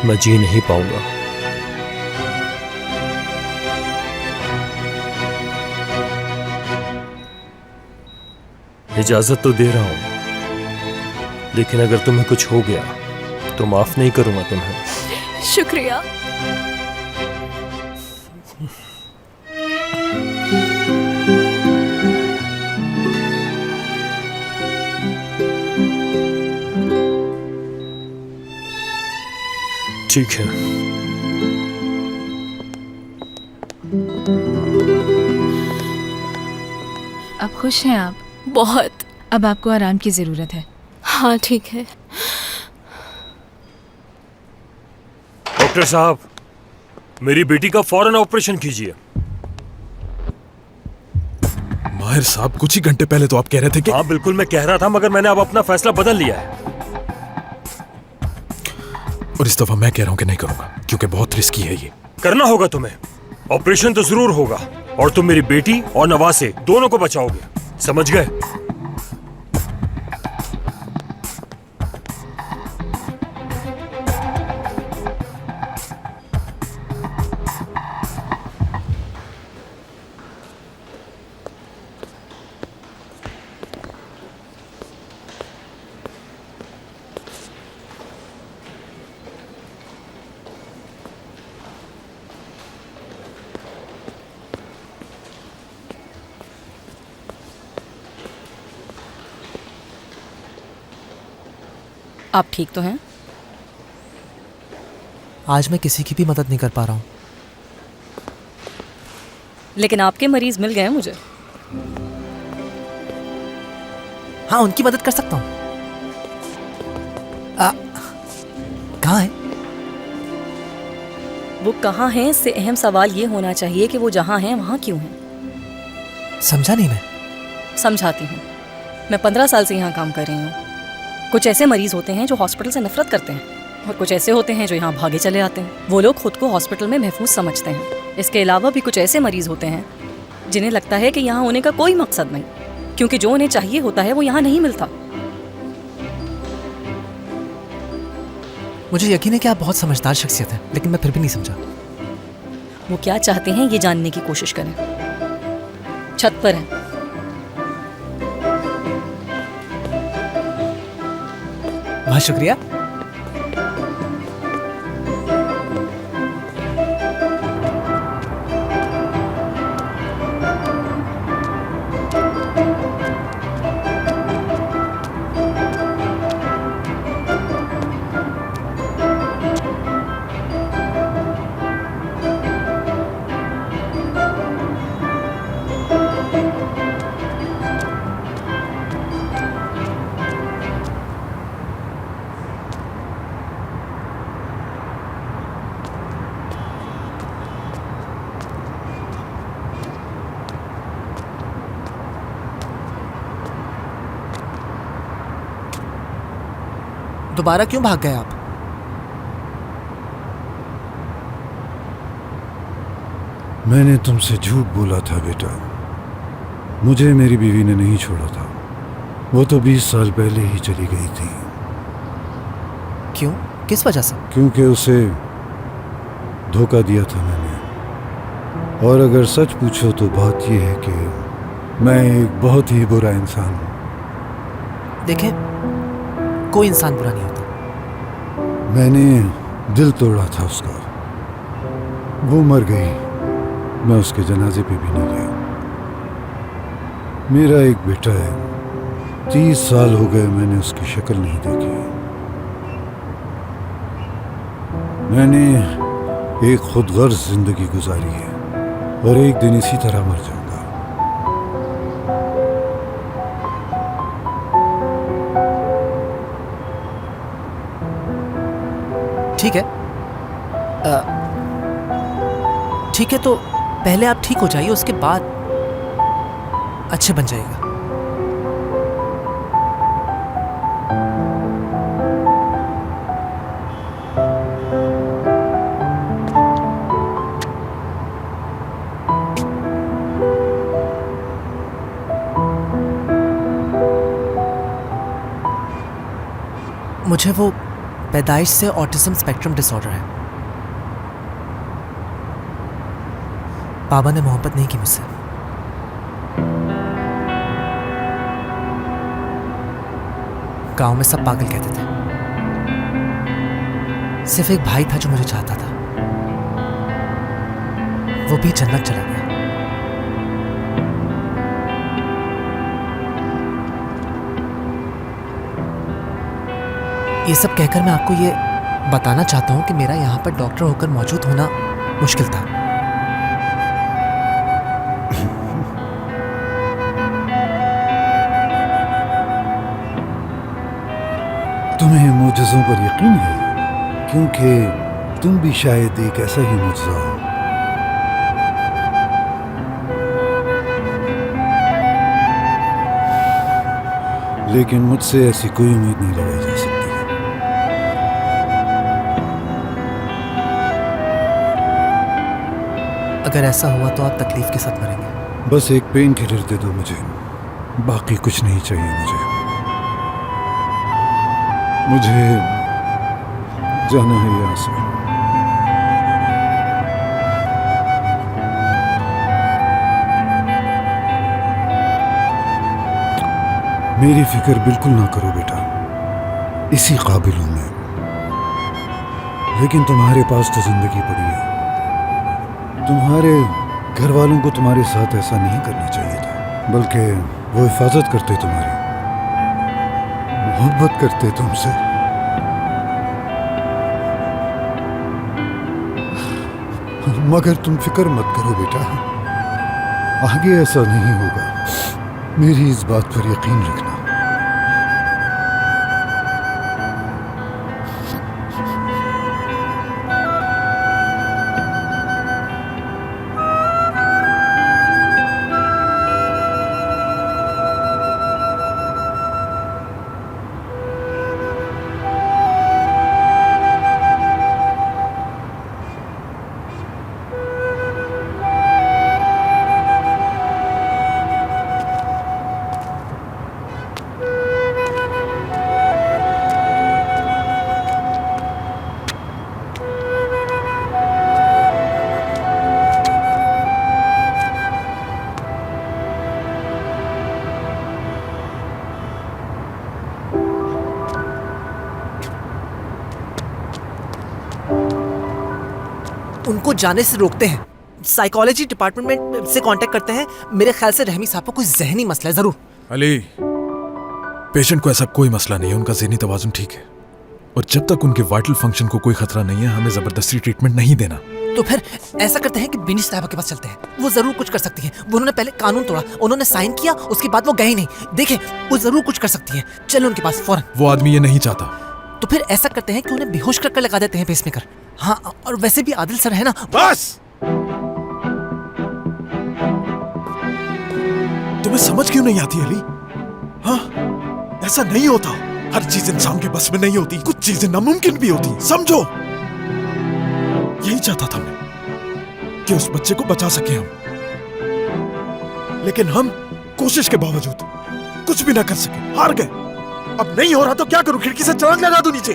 मैं जी नहीं पाऊंगा। इजाजत तो दे रहा हूं, लेकिन अगर तुम्हें कुछ हो गया तो माफ नहीं करूंगा तुम्हें। शुक्रिया। ठीक है। अब खुश हैं आप? बहुत। अब आपको आराम की जरूरत है। हाँ ठीक है। डॉक्टर साहब, मेरी बेटी का फौरन ऑपरेशन कीजिए। माहिर साहब, कुछ ही घंटे पहले तो आप कह रहे थे कि... हाँ बिल्कुल, मैं कह रहा था, मगर मैंने अब अपना फैसला बदल लिया है। और इस दफा मैं कह रहा हूं कि नहीं करूंगा, क्योंकि बहुत रिस्की है ये। करना होगा तुम्हें। ऑपरेशन तो जरूर होगा, और तुम मेरी बेटी और नवासे दोनों को बचाओगे, समझ गए? आप ठीक तो हैं? आज मैं किसी की भी मदद नहीं कर पा रहा हूँ। लेकिन आपके मरीज मिल गए हैं मुझे। हाँ, उनकी मदद कर सकता हूँ। कहाँ है? वो कहाँ हैं इससे अहम सवाल ये होना चाहिए कि वो जहाँ हैं वहाँ क्यों हैं। समझा नहीं मैं। समझाती हूँ। मैं 15 साल से यहाँ काम कर रही हूँ। कुछ ऐसे मरीज होते हैं जो हॉस्पिटल से नफरत करते हैं, और कुछ ऐसे होते हैं जो यहाँ भागे चले आते हैं। वो लोग खुद को हॉस्पिटल में महफूज समझते हैं। इसके अलावा भी कुछ ऐसे मरीज होते हैं जिन्हें लगता है कि यहाँ होने का कोई मकसद नहीं, क्योंकि जो उन्हें चाहिए होता है वो यहाँ नहीं मिलता। मुझे यकीन है कि आप बहुत समझदार शख्सियत हैं, लेकिन मैं फिर भी नहीं समझा। वो क्या चाहते हैं ये जानने की कोशिश करें। छत पर है। बहुत शुक्रिया। दोबारा क्यों भाग गए आप? मैंने तुमसे झूठ बोला था बेटा। मुझे मेरी बीवी ने नहीं छोड़ा था। वो तो 20 साल पहले ही चली गई थी। क्यों? किस वजह से? क्योंकि उसे धोखा दिया था मैंने। और अगर सच पूछो तो बात यह है कि मैं एक बहुत ही बुरा इंसान हूं। देखें, कोई इंसान बुरा नहीं होता। मैंने दिल तोड़ा था उसका। वो मर गई, मैं उसके जनाजे पे भी नहीं गया। मेरा एक बेटा है, 30 साल हो गए मैंने उसकी शक्ल नहीं देखी। मैंने एक खुदगर्ज जिंदगी गुजारी है और एक दिन इसी तरह मर जाऊंगा। ठीक है, ठीक है, तो पहले आप ठीक हो जाइए, उसके बाद अच्छे बन जाएगा। मुझे वो पैदाइश से ऑटिज्म स्पेक्ट्रम डिसऑर्डर है। बाबा ने मोहब्बत नहीं की मुझसे। गांव में सब पागल कहते थे। सिर्फ एक भाई था जो मुझे चाहता था, वो भी जन्नत चला गया। ये सब कहकर मैं आपको ये बताना चाहता हूं कि मेरा यहां पर डॉक्टर होकर मौजूद होना मुश्किल था। तुम्हें मुजज़ों पर यकीन है, क्योंकि तुम भी शायद एक ऐसा ही मुजज़ा हो। लेकिन मुझसे ऐसी कोई उम्मीद नहीं लगाई जा सकती। अगर ऐसा हुआ तो आप तकलीफ के साथ मरेंगे। बस एक पेन किलर दे दो मुझे, बाकी कुछ नहीं चाहिए मुझे जाना है यहाँ से। मेरी फिक्र बिल्कुल ना करो बेटा, इसी काबिल हूं मैं। लेकिन तुम्हारे पास तो जिंदगी पड़ी है। तुम्हारे घर वालों को तुम्हारे साथ ऐसा नहीं करना चाहिए था, बल्कि वो हिफाजत करते तुम्हारी, मोहब्बत करते तुमसे। मगर तुम फिक्र मत करो बेटा, आगे ऐसा नहीं होगा। मेरी इस बात पर यकीन रखना। उनको जाने से रोकते हैं, साइकोलॉजी डिपार्टमेंट से कांटेक्ट करते हैं। मेरे ख्याल से रहमी साहब को कोई जहनी मसला है जरूर। अली, पेशेंट को ऐसा कोई मसला नहीं है, उनका ज़हनी तवाज़ुन ठीक है। और जब तक उनके वाइटल फंक्शन को कोई खतरा नहीं है, हमें जबरदस्ती ट्रीटमेंट नहीं देना। तो फिर ऐसा करते हैं कि बिनी साहबा के पास चलते हैं, वो जरूर कुछ कर सकती हैं। वो उन्होंने पहले कानून तोड़ा, उन्होंने साइन किया, उसके बाद वो गए ही नहीं। देखे, वो जरूर कुछ कर सकती हैं। चलो उनके पास फौरन। वो आदमी ये नहीं चाहता। तो फिर ऐसा करते हैं कि उन्हें बेहोश कर लगा देते हैं पेसमेकर। हाँ, और वैसे भी आदिल सर है ना। बस, तुम्हें समझ क्यों नहीं आती अली? हाँ, ऐसा नहीं होता। हर चीज इंसान के बस में नहीं होती, कुछ चीजें नामुमकिन भी होती, समझो। यही चाहता था मैं कि उस बच्चे को बचा सके हम, लेकिन हम कोशिश के बावजूद कुछ भी ना कर सके, हार गए। अब नहीं हो रहा तो क्या करूं? खिड़की से छलांग लगा दूं नीचे?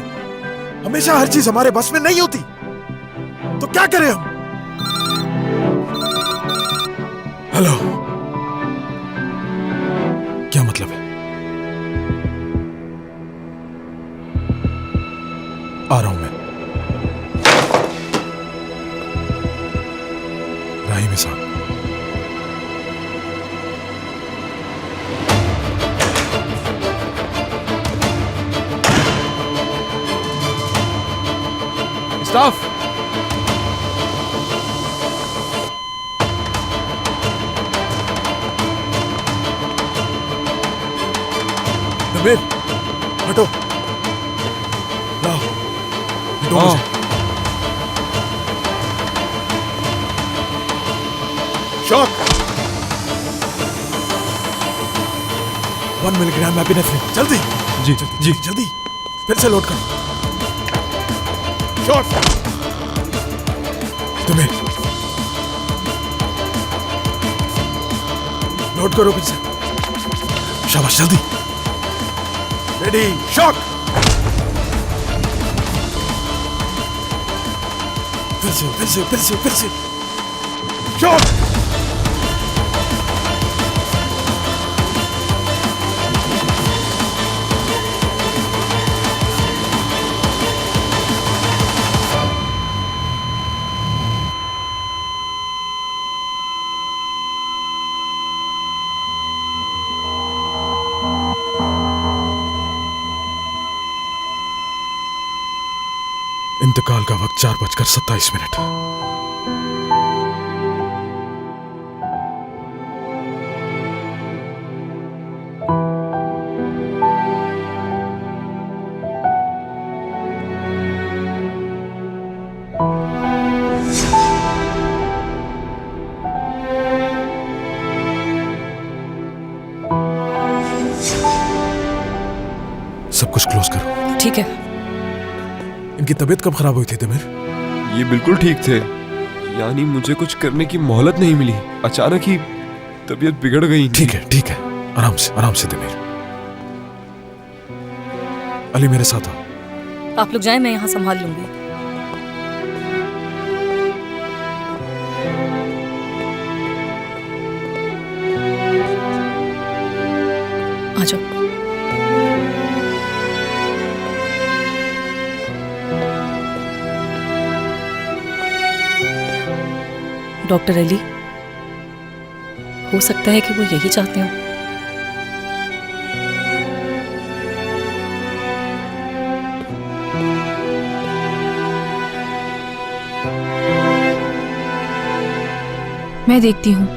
हमेशा हर चीज हमारे बस में नहीं होती, तो क्या करें हम? हेलो, क्या मतलब है? आ रहा हूं मैं। राहिम साहब, स्टाफ, नबील, हटो, लाओ, ये दो मुझे। शॉक 1 मिलीग्राम एपिनेफ्रिन, जल्दी। जी जी, जल्दी, फिर से लोड करो। शॉट, तुम्हें लोड करो फिर से। शाबाश, जल्दी। Ready, shot. फिर से शॉट। इंतकाल का वक्त 4:27। सब कुछ क्लोज करो। ठीक है। इनकी तबीयत कब खराब हुई थी तमिर? ये बिल्कुल ठीक थे, यानी मुझे कुछ करने की मोहलत नहीं मिली, अचानक ही तबीयत बिगड़ गई। ठीक है, आराम से तमिर। अली मेरे साथ आओ। आप लोग जाएं, मैं यहाँ संभाल लूंगी। आ जाओ। डॉक्टर अली, हो सकता है कि वो यही चाहते हो। मैं देखती हूँ।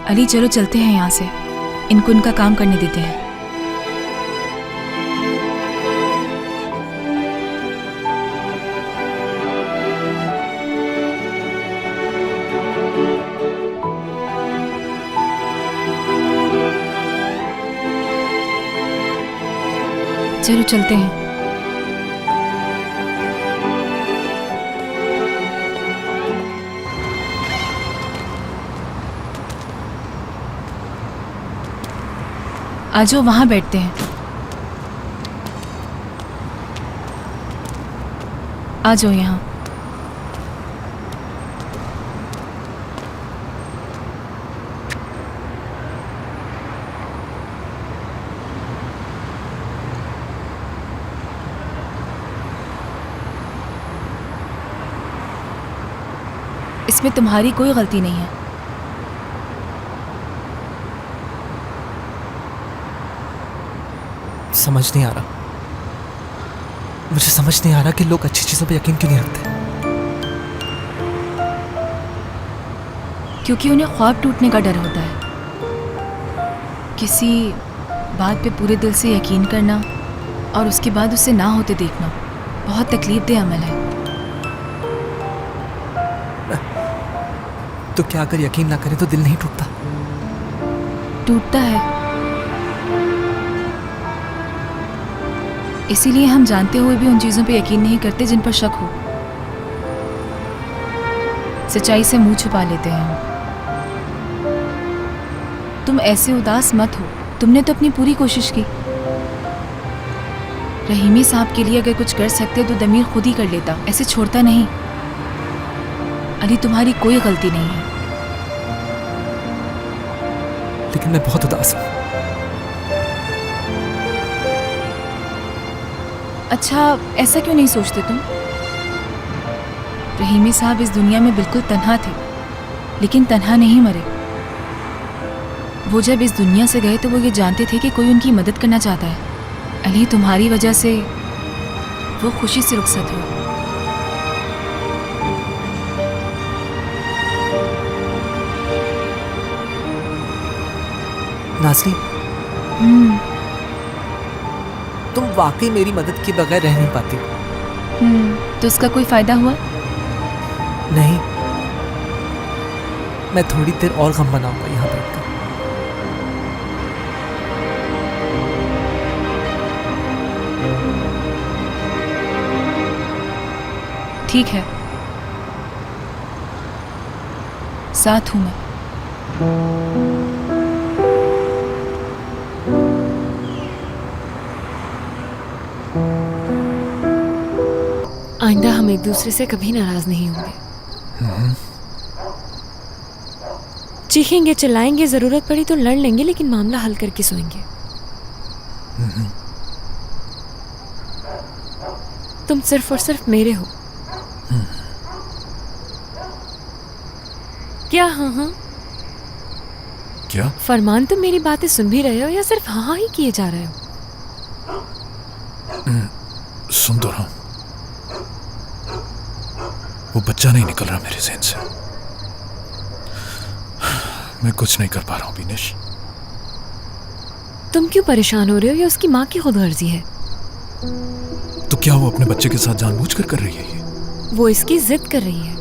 अली चलो चलते हैं यहाँ से, इनको इनका काम करने देते हैं। चलो चलते हैं। आ जाओ, वहां बैठते हैं। आ जाओ यहाँ। इसमें तुम्हारी कोई गलती नहीं है। समझ नहीं आ रहा, मुझे समझ नहीं आ रहा कि लोग अच्छी चीजों पे यकीन क्यों नहीं रखते। क्योंकि उन्हें ख्वाब टूटने का डर होता है। किसी बात पे पूरे दिल से यकीन करना और उसके बाद उसे ना होते देखना बहुत तकलीफदेह अमल है। तो क्या अगर यकीन ना करें तो दिल नहीं टूटता? टूटता है। इसीलिए हम जानते हुए भी उन चीजों पे यकीन नहीं करते जिन पर शक हो। सच्चाई से मुंह छुपा लेते हैं हम। तुम ऐसे उदास मत हो, तुमने तो अपनी पूरी कोशिश की। रहीमी साहब के लिए अगर कुछ कर सकते तो दमीर खुद ही कर लेता, ऐसे छोड़ता नहीं। अली तुम्हारी कोई गलती नहीं है। लेकिन मैं बहुत उदास हूं। अच्छा, ऐसा क्यों नहीं सोचते तुम? रहीमी साहब इस दुनिया में बिल्कुल तन्हा थे, लेकिन तन्हा नहीं मरे। वो जब इस दुनिया से गए तो वो ये जानते थे कि कोई उनकी मदद करना चाहता है। अली तुम्हारी वजह से वो खुशी से रुखसत हुआ। नाज़ली, तुम वाकई मेरी मदद के बगैर रह नहीं पाती। तो इसका कोई फायदा हुआ? नहीं, मैं थोड़ी देर और गम बनाऊंगा यहाँ बैठकर। ठीक है, साथ हूं मैं। आइंदा हम एक दूसरे से कभी नाराज नहीं होंगे। चीखेंगे, चिल्लाएंगे, जरूरत पड़ी तो लड़ लेंगे, लेकिन मामला हल करके सोएंगे। तुम सिर्फ और सिर्फ मेरे हो। क्या? हाँ हाँ क्या? फरमान, तुम मेरी बातें सुन भी रहे हो या सिर्फ हाँ हाँ ही किए जा रहे हो? सुन तो रहा हूं। वो बच्चा नहीं निकल रहा मेरे ज़हन से। मैं कुछ नहीं कर पा रहा हूं बीनेश। तुम क्यों परेशान हो रहे हो? या उसकी माँ की खुदगर्जी है? तो क्या वो अपने बच्चे के साथ जानबूझकर कर रही है ये? वो इसकी जिद कर रही है।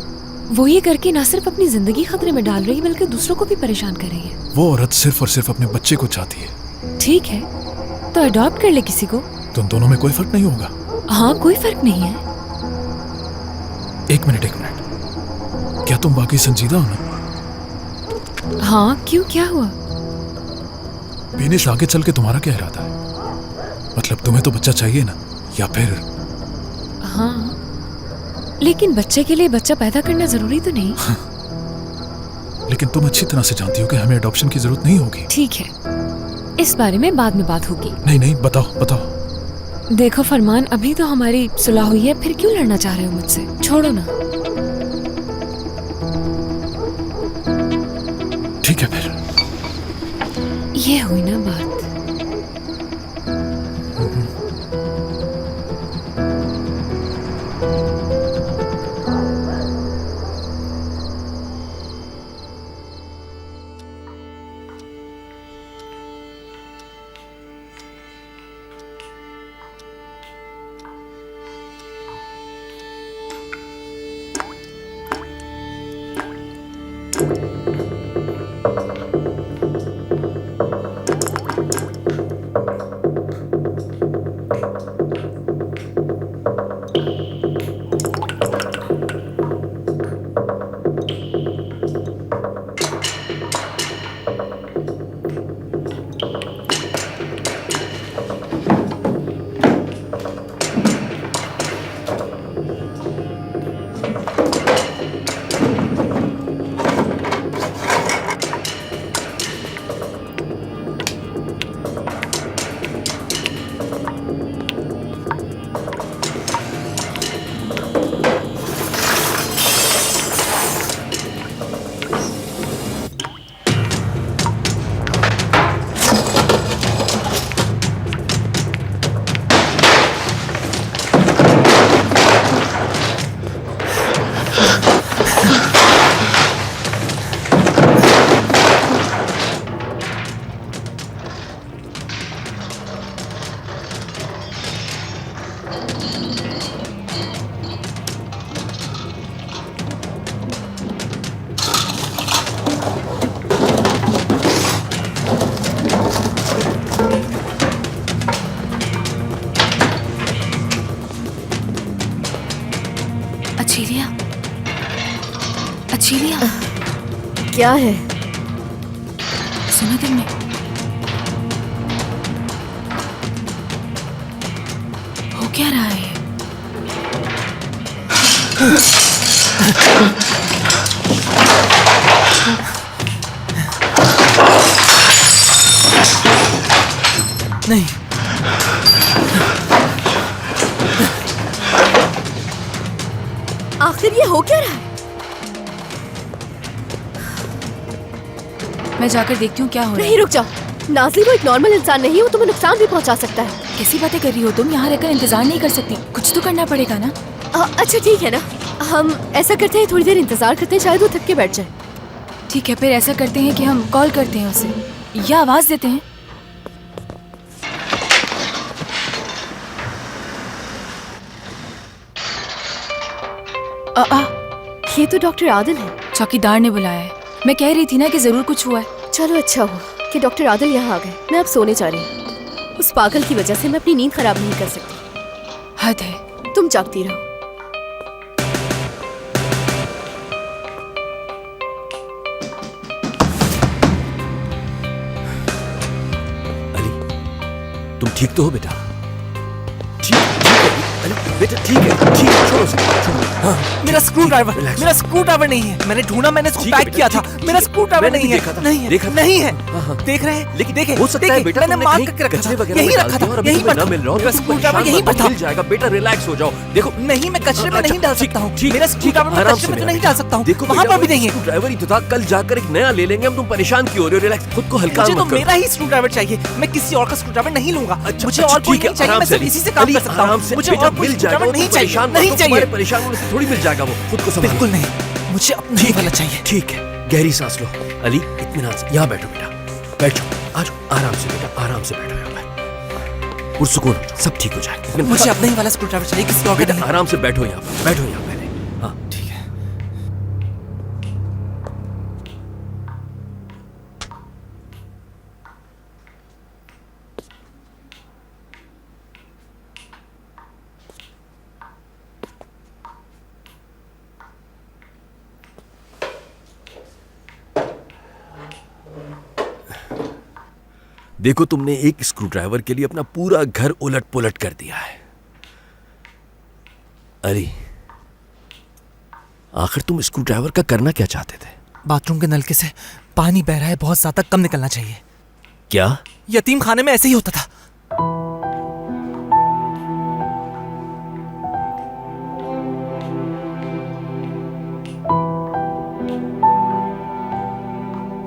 वो ये करके ना सिर्फ अपनी जिंदगी खतरे में डाल रही है बल्कि दूसरों को भी परेशान कर रही है। वो औरत सिर्फ और सिर्फ अपने बच्चे को चाहती है। ठीक है, तो अडॉप्ट कर ले किसी को। तो उन दोनों में कोई फर्क नहीं होगा? हाँ, कोई फर्क नहीं है। एक मिनट। क्या तुम वाकई संजीदा हो ना? हाँ, क्यों, क्या हुआ? बीनेश, आगे चल के तुम्हारा क्या इरादा है? मतलब तुम्हें तो बच्चा चाहिए ना, या फिर? हाँ, लेकिन बच्चे के लिए बच्चा पैदा करना जरूरी तो नहीं। लेकिन तुम अच्छी तरह से जानती हो कि हमें अडॉप्शन की जरूरत नहीं होगी। ठीक है, इस बारे में बाद में बात होगी। नहीं, बताओ। देखो फरमान, अभी तो हमारी सुलह हुई है, फिर क्यों लड़ना चाह रहे हो मुझसे? छोड़ो ना। ठीक है फिर। ये हुई ना बात। अच्छीलिया, क्या है? सुना तुमने? हो क्या रहा है? नहीं, आखिर ये हो क्या रहा है? मैं जाकर देखती हूँ क्या हो रहा है। नहीं, रुक जाओ। नाज़ी वो एक नॉर्मल इंसान नहीं है, वो तुम्हें नुकसान भी पहुंचा सकता है। कैसी बातें कर रही हो तुम? यहाँ रहकर इंतजार नहीं कर सकती, कुछ तो करना पड़ेगा ना। अच्छा ठीक है ना, हम ऐसा करते हैं, थोड़ी देर इंतजार करते हैं, शायद वो थक के बैठ जाए। ठीक है, फिर ऐसा करते हैं कि हम कॉल करते हैं उसे या आवाज देते हैं। ये तो डॉक्टर आदिल है। चौकीदार ने बुलाया है। मैं कह रही थी ना कि जरूर कुछ हुआ है। चलो अच्छा हुआ कि डॉक्टर आदिल यहाँ आ गए। मैं अब सोने जा रही हूँ। उस पागल की वजह से मैं अपनी नींद खराब नहीं कर सकती। हद है। तुम जागती रहो। तुम ठीक तो हो बेटा? ठीक है अली। बेटा ठीक है, छोड़ो उसे, छोड़ो। हाँ, मेरा स्क्रू ड्राइवर नहीं है। मैंने ढूंढा, मैंने इसको पैक किया था। मेरा स्क्रू ड्राइवर नहीं है। नहीं है। देख रहे हैं? लेकिन देखे हो सकता है बेटा, मैंने मार्क करके रखा था, यही रखा था, यही पर मिल रहा है। स्क्रू ड्राइवर यही पर था। मिल जाएगा बेटा, रिलैक्स हो जाओ। देखो नहीं, मैं कचरे में नहीं डाल सकता हूँ। मेरा स्क्रू ड्राइवर कचरे में तो नहीं डाल सकता हूँ। देखो वहाँ पर भी नहीं है। स्क्रू ड्राइवर ही तो था, कल जाकर एक नया ले लेंगे हम। तुम परेशान क्यों हो रहे हो? रिलैक्स, खुद को हल्का मुझे तो मत करो। मेरा ही स्क्रू ड्राइवर चाहिए, मैं किसी और का स्क्रू ड्राइवर नहीं लूंगा। मुझे और कोई ठीक है, नहीं चाहिए, मैं सिर्फ इसी से काम कर सकता हूँ। मुझे और कोई मिल जाएगा, नहीं चाहिए, नहीं चाहिए। परेशान होने से थोड़ी मिल जाएगा वो, खुद को संभालो। बिल्कुल नहीं, मुझे अपना ही वाला चाहिए। ठीक है, गहरी सांस लो। अली इत्मीनान से यहाँ बैठो बेटा, बैठो, आ जाओ, आराम से बेटा, आराम से बैठो यहाँ पर, पुरसुकून हो जाओ, सब ठीक हो जाएगा। मुझे अपना ही वाला स्क्रू ड्राइवर चाहिए, किसी और का नहीं। आराम से बैठो यहाँ पर, बैठो यहाँ पहले। हाँ ठीक है। देखो, तुमने एक स्क्रू ड्राइवर के लिए अपना पूरा घर उलट पुलट कर दिया है। अली, आखिर तुम स्क्रू ड्राइवर का करना क्या चाहते थे? बाथरूम के नलके से पानी बह रहा है, बहुत ज्यादा, कम निकलना चाहिए। क्या? यतीम खाने में ऐसे ही होता था।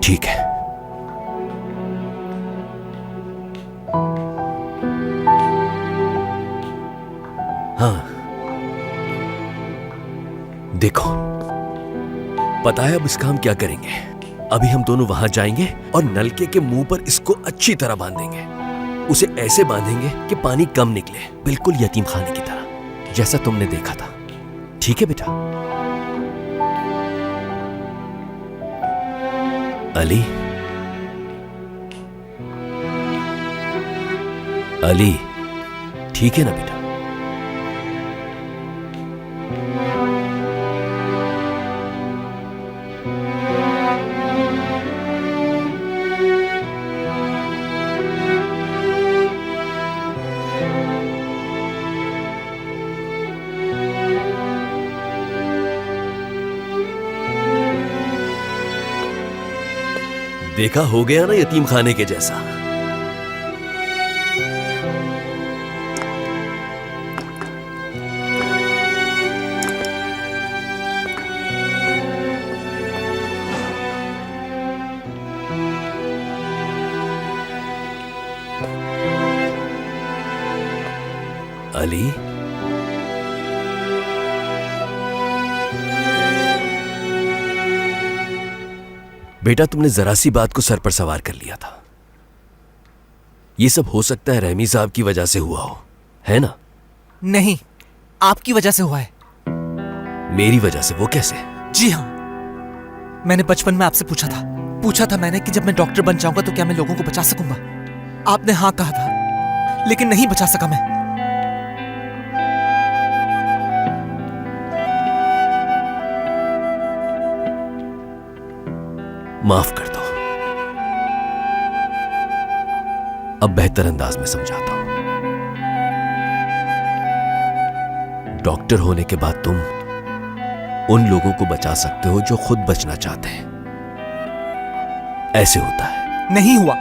ठीक है, हाँ देखो, पता है अब इसका हम क्या करेंगे? अभी हम दोनों वहां जाएंगे और नलके के मुंह पर इसको अच्छी तरह बांधेंगे। उसे ऐसे बांधेंगे कि पानी कम निकले, बिल्कुल यतीम खाने की तरह, जैसा तुमने देखा था। ठीक है बेटा? अली, अली, ठीक है ना बेटा? देखा, हो गया ना यतीम खाने के जैसा। अली, बेटा, तुमने जरा सी बात को सर पर सवार कर लिया था। ये सब हो सकता है रहमी साहब की वजह से हुआ हो, है ना? नहीं, आपकी वजह से हुआ है। मेरी वजह से? वो कैसे? जी हाँ, मैंने बचपन में आपसे पूछा था मैंने कि जब मैं डॉक्टर बन जाऊंगा तो क्या मैं लोगों को बचा सकूंगा? आपने हाँ कहा था, लेकिन नहीं बचा सका मैं। माफ कर दो, अब बेहतर अंदाज में समझाता हूं। डॉक्टर होने के बाद तुम उन लोगों को बचा सकते हो जो खुद बचना चाहते हैं। ऐसे होता है। नहीं हुआ।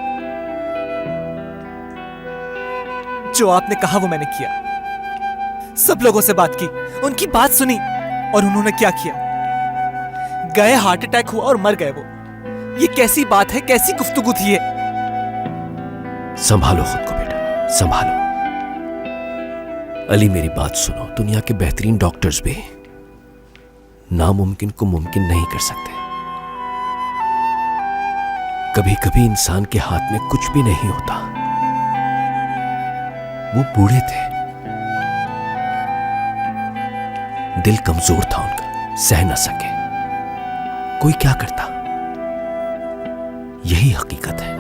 जो आपने कहा वो मैंने किया। सब लोगों से बात की, उनकी बात सुनी, और उन्होंने क्या किया? गए, हार्ट अटैक हुआ और मर गए वो। ये कैसी बात है, कैसी गुफ्तगू थी ये? संभालो खुद को बेटा, संभालो। अली, मेरी बात सुनो, दुनिया के बेहतरीन डॉक्टर्स भी नामुमकिन को मुमकिन नहीं कर सकते। कभी कभी इंसान के हाथ में कुछ भी नहीं होता। वो बूढ़े थे, दिल कमजोर था उनका, सह न सके। कोई क्या करता? यही हकीकत है।